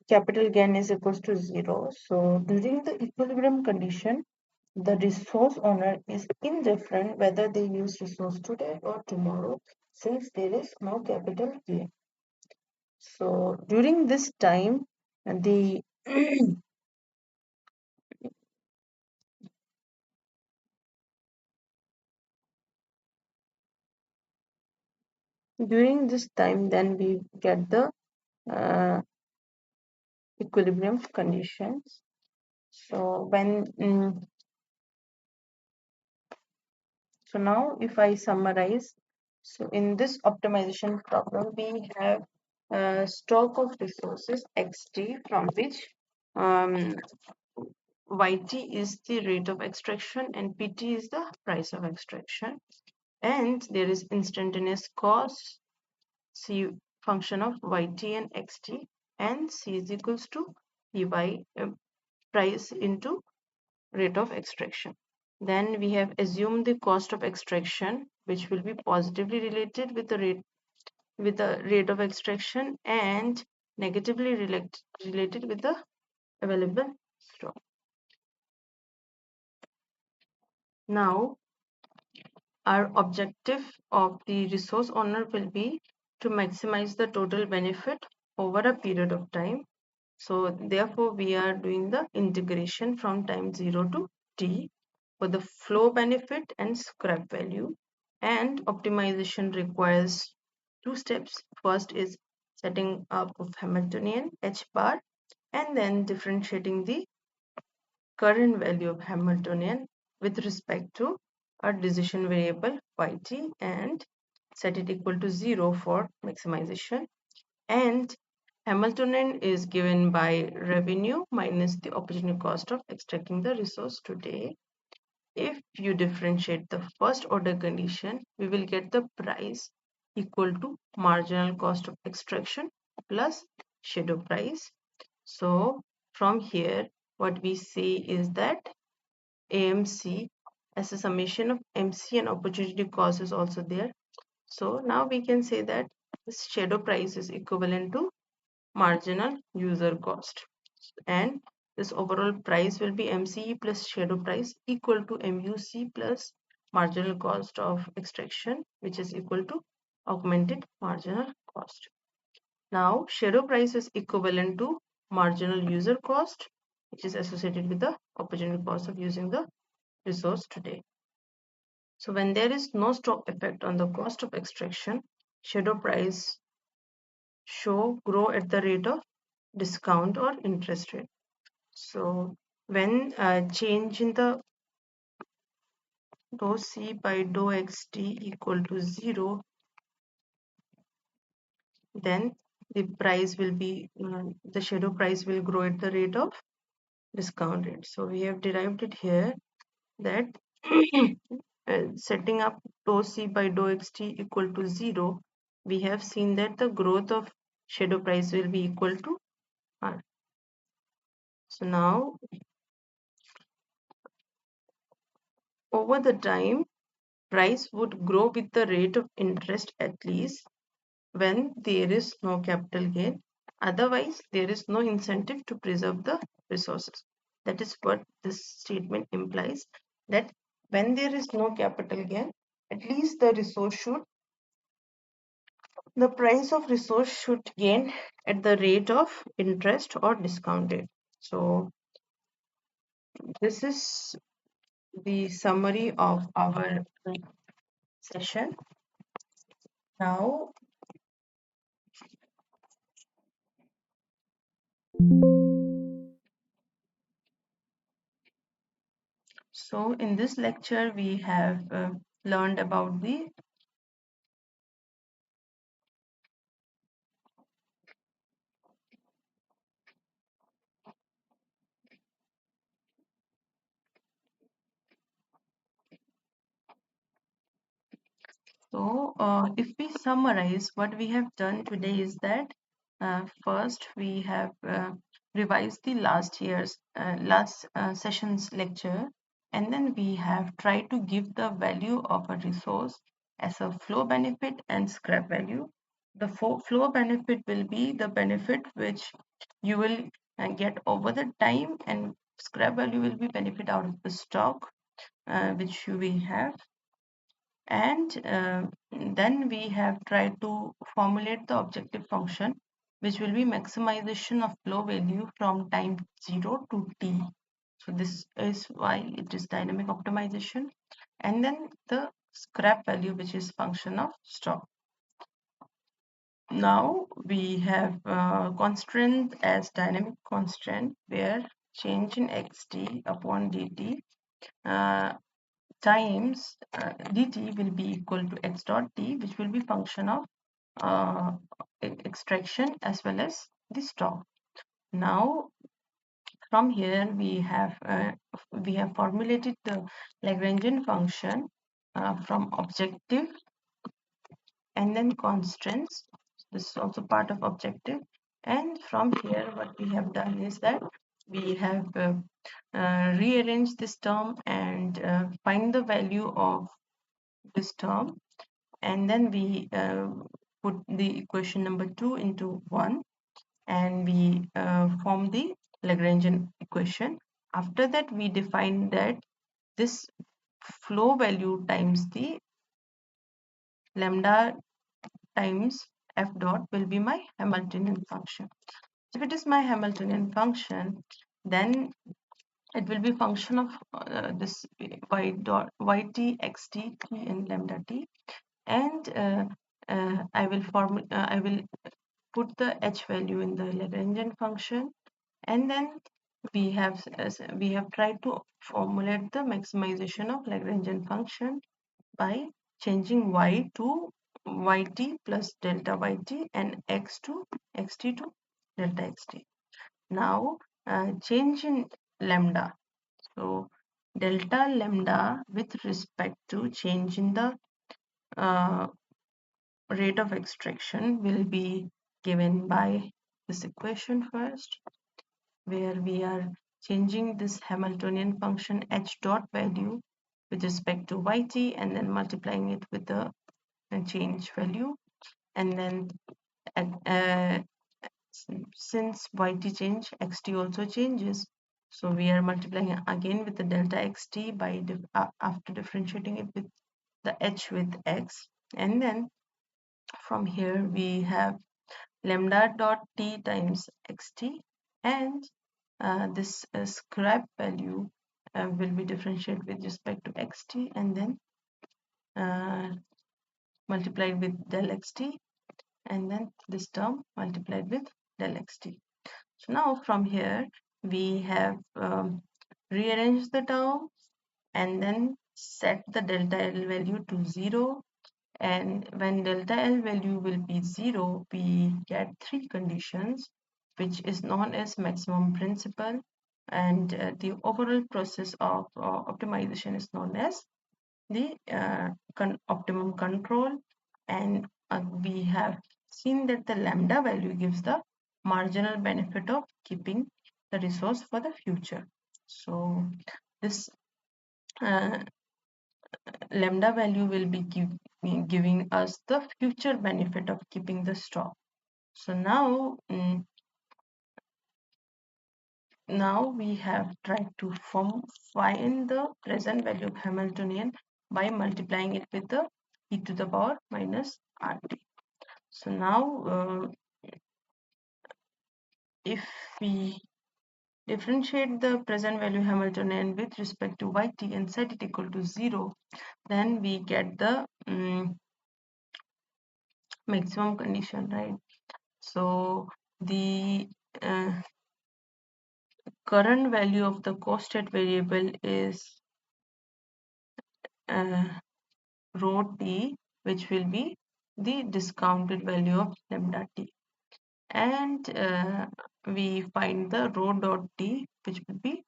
capital gain is equals to 0. So during the equilibrium condition, the resource owner is indifferent whether they use resource today or tomorrow, since there is no capital gain. So during this time, the During this time, then we get the uh, equilibrium conditions. So so now if I summarize, so in this optimization problem, we have a stock of resources xt from which um, yt is the rate of extraction and pt is the price of extraction, and there is instantaneous cost c function of yt and xt, and c is equals to py price into rate of extraction. Then we have assumed the cost of extraction, which will be positively related with the rate of extraction and negatively related with the available stock. Now, our objective of the resource owner will be to maximize the total benefit over a period of time. So therefore, we are doing the integration from time 0 to t for the flow benefit and scrap value. And optimization requires two steps. First is setting up of Hamiltonian H bar and then differentiating the current value of Hamiltonian with respect to a decision variable yt and set it equal to 0 for maximization. And Hamiltonian is given by revenue minus the opportunity cost of extracting the resource today. If you differentiate the first order condition, we will get the price equal to marginal cost of extraction plus shadow price. So from here, what we see is that AMC as a summation of MC and opportunity cost is also there. So now we can say that this shadow price is equivalent to marginal user cost, and this overall price will be MCE plus shadow price equal to MUC plus marginal cost of extraction, which is equal to augmented marginal cost. Now shadow price is equivalent to marginal user cost, which is associated with the opportunity cost of using the resource today. So when there is no stock effect on the cost of extraction, shadow price show grow at the rate of discount or interest rate. So when change in the dou c by dou xt equal to 0, then the price will be, the shadow price will grow at the rate of discount rate. So we have derived it here that setting up dou c by dou xt equal to 0, we have seen that the growth of shadow price will be equal to R. So now over the time, price would grow with the rate of interest at least when there is no capital gain. Otherwise, there is no incentive to preserve the resources. That is what this statement implies, that when there is no capital gain, at least the price of resource should gain at the rate of interest or discounted. So this is the summary of our session. Now, so in this lecture, we have learned about the So, if we summarize what we have done today is that first we have revised the last session's lecture, and then we have tried to give the value of a resource as a flow benefit and scrap value. The flow benefit will be the benefit which you will get over the time, and scrap value will be benefit out of the stock which you will have. And then we have tried to formulate the objective function, which will be maximization of flow value from time 0 to t. So this is why it is dynamic optimization. And then the scrap value, which is function of stock. Now we have constraint as dynamic constant where change in xt upon dt uh, times dt will be equal to x dot t, which will be function of uh, extraction as well as the stock. Now from here we have formulated the Lagrangian function from objective and then constraints. This is also part of objective. And from here, what we have done is that we have rearranged this term and find the value of this term. And then we put the equation number 2 into 1 and we form the Lagrangian equation. After that, we define that this flow value times the lambda times f dot will be my Hamiltonian function. If it is my Hamiltonian function, then it will be function of this y dot yt, xt, t, and lambda t, and I will put the h value in the Lagrangian function, and then we have tried to formulate the maximization of Lagrangian function by changing y to yt plus delta yt and x to xt to delta xt. Now change in lambda. So delta lambda with respect to change in the uh, rate of extraction will be given by this equation first, where we are changing this Hamiltonian function h dot value with respect to yt and then multiplying it with the change value, and then uh, since yt change, xt also changes, so we are multiplying again with the delta xt by after differentiating it with the h with x, and then from here we have lambda dot t times xt, and this scrap value will be differentiated with respect to xt and then uh, multiplied with del xt, and then this term multiplied with del xt. So now from here we have rearranged the term and then set the delta L value to 0, and when delta L value will be 0, we get three conditions, which is known as maximum principle, and the overall process of optimization is known as the optimum control, and we have seen that the lambda value gives the marginal benefit of keeping the resource for the future. So this uh, lambda value will be giving us the future benefit of keeping the stock. So now now we have tried to find the present value of Hamiltonian by multiplying it with the e to the power minus rt. So now if we differentiate the present value Hamiltonian with respect to yt and set it equal to 0, then we get the maximum condition, right? So the current value of the co-state variable is rho t, which will be the discounted value of lambda t, and we find the rho dot t, which will be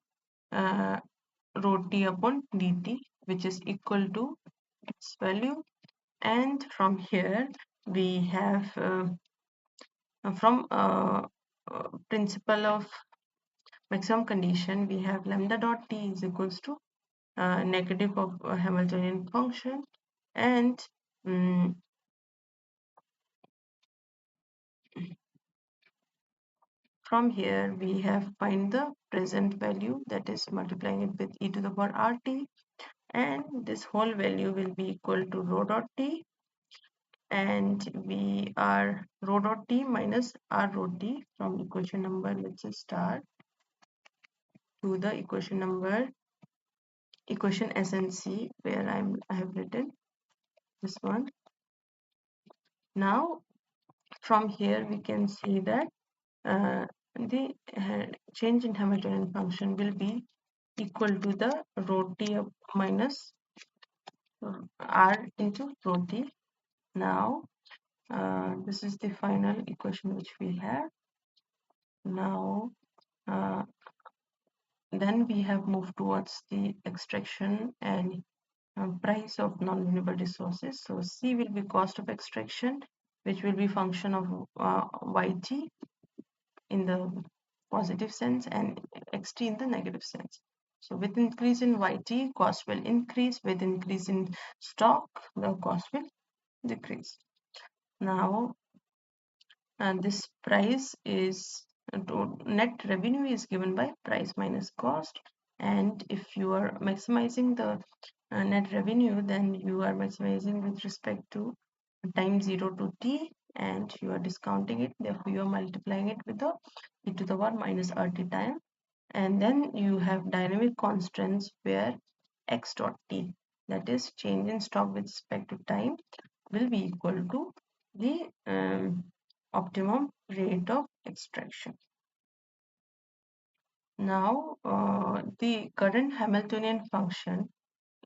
rho t upon dt, which is equal to its value, and from here we have from principle of maximum condition, we have lambda dot t is equals to negative of Hamiltonian function, and from here we have find the present value, that is multiplying it with e to the power rt, and this whole value will be equal to rho dot t, and we are rho dot t minus r rho t from equation number, let's just start to the equation S and C, where I have written this one. Now From here we can see that the change in Hamiltonian function will be equal to the rho t minus r into rho t. Now this is the final equation which we have. Now then we have moved towards the extraction and price of non-renewable resources. So C will be cost of extraction, which will be function of YT in the positive sense and XT in the negative sense. So with increase in YT, cost will increase. With increase in stock, the cost will decrease. Now, this price is net revenue is given by price minus cost. And if you are maximizing the net revenue, then you are maximizing with respect to time 0 to t, and you are discounting it, therefore you are multiplying it with the e to the power minus rt time. And then you have dynamic constants where x dot t, that is change in stock with respect to time, will be equal to the optimum rate of extraction. Now the current Hamiltonian function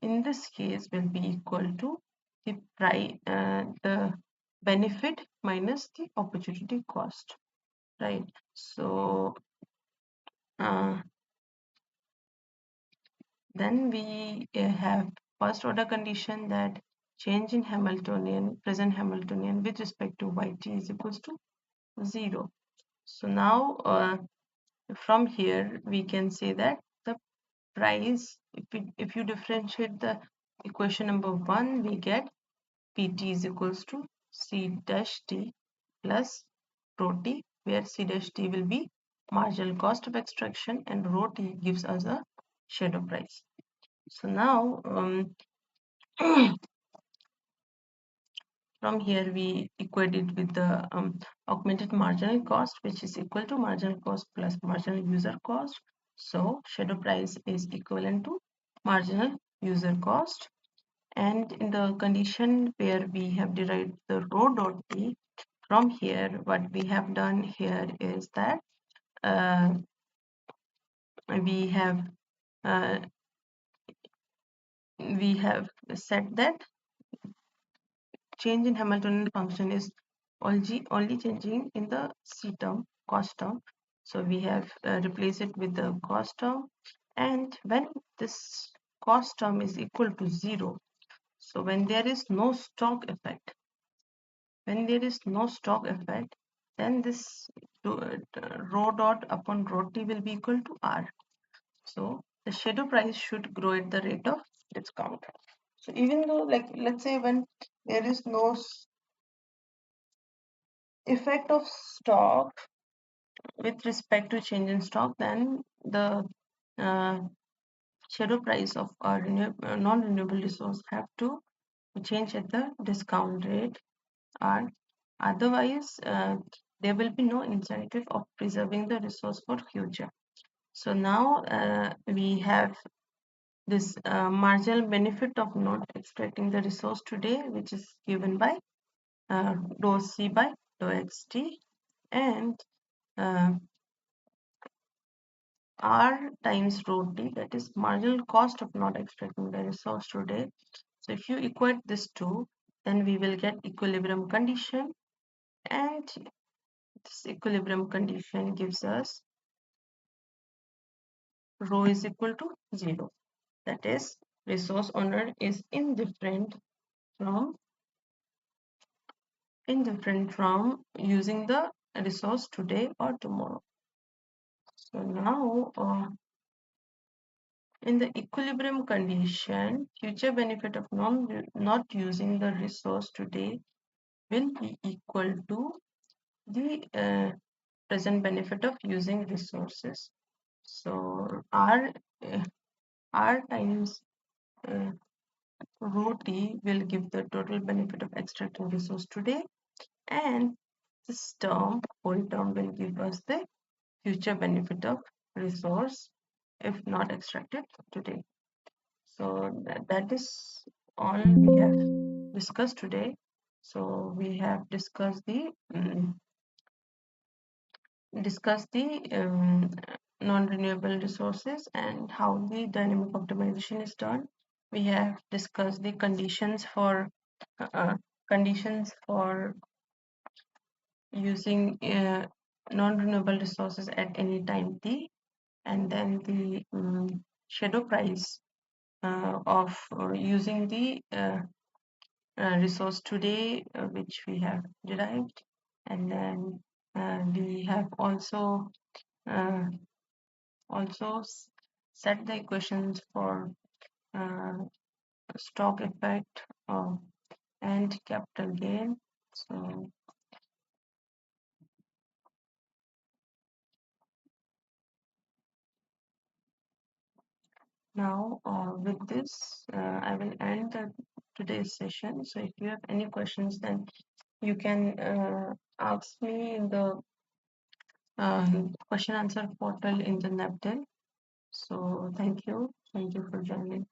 in this case will be equal to the price, the benefit minus the opportunity cost, right? So then we have first order condition that change in Hamiltonian, present Hamiltonian with respect to yt is equals to 0. So now from here we can say that the price, if you differentiate the equation number 1, we get pt is equals to c dash t plus rho t, where c dash t will be marginal cost of extraction and rho t gives us a shadow price. So now from here we equate it with the augmented marginal cost, which is equal to marginal cost plus marginal user cost. So shadow price is equivalent to marginal user cost. And in the condition where we have derived the rho dot t, from here what we have done here is that we have uh, said that change in Hamiltonian function is only changing in the C term, cost term. So we have replaced it with the cost term. And when this cost term is equal to 0, so when there is no stock effect, then this rho dot upon rho t will be equal to R. So the shadow price should grow at the rate of discount. So even though, like, let's say when there is no effect of stock with respect to change in stock, then the uh, shadow price of our non-renewable resource have to change at the discount rate, or otherwise there will be no incentive of preserving the resource for future. So now we have this marginal benefit of not extracting the resource today, which is given by dou c by dou xt, and R times rho t, that is marginal cost of not extracting the resource today. So if you equate this two, then we will get equilibrium condition, and this equilibrium condition gives us rho is equal to 0. That is, resource owner is indifferent from using the resource today or tomorrow. So now in the equilibrium condition, future benefit of not using the resource today will be equal to the present benefit of using resources. So R times rho t will give the total benefit of extracting resource today, and this term, whole term, will give us the future benefit of resource if not extracted today. So that is all we have discussed today. So we have discussed the non-renewable resources and how the dynamic optimization is done. We have discussed the conditions for using non-renewable resources at any time t, and then the shadow price of using the resource today, which we have derived, and then we have uh, also set the equations for uh, stock effect and capital gain. So now with this, I will end today's session. So if you have any questions, then you can ask me in the question answer portal in the NPTEL. So thank you for joining.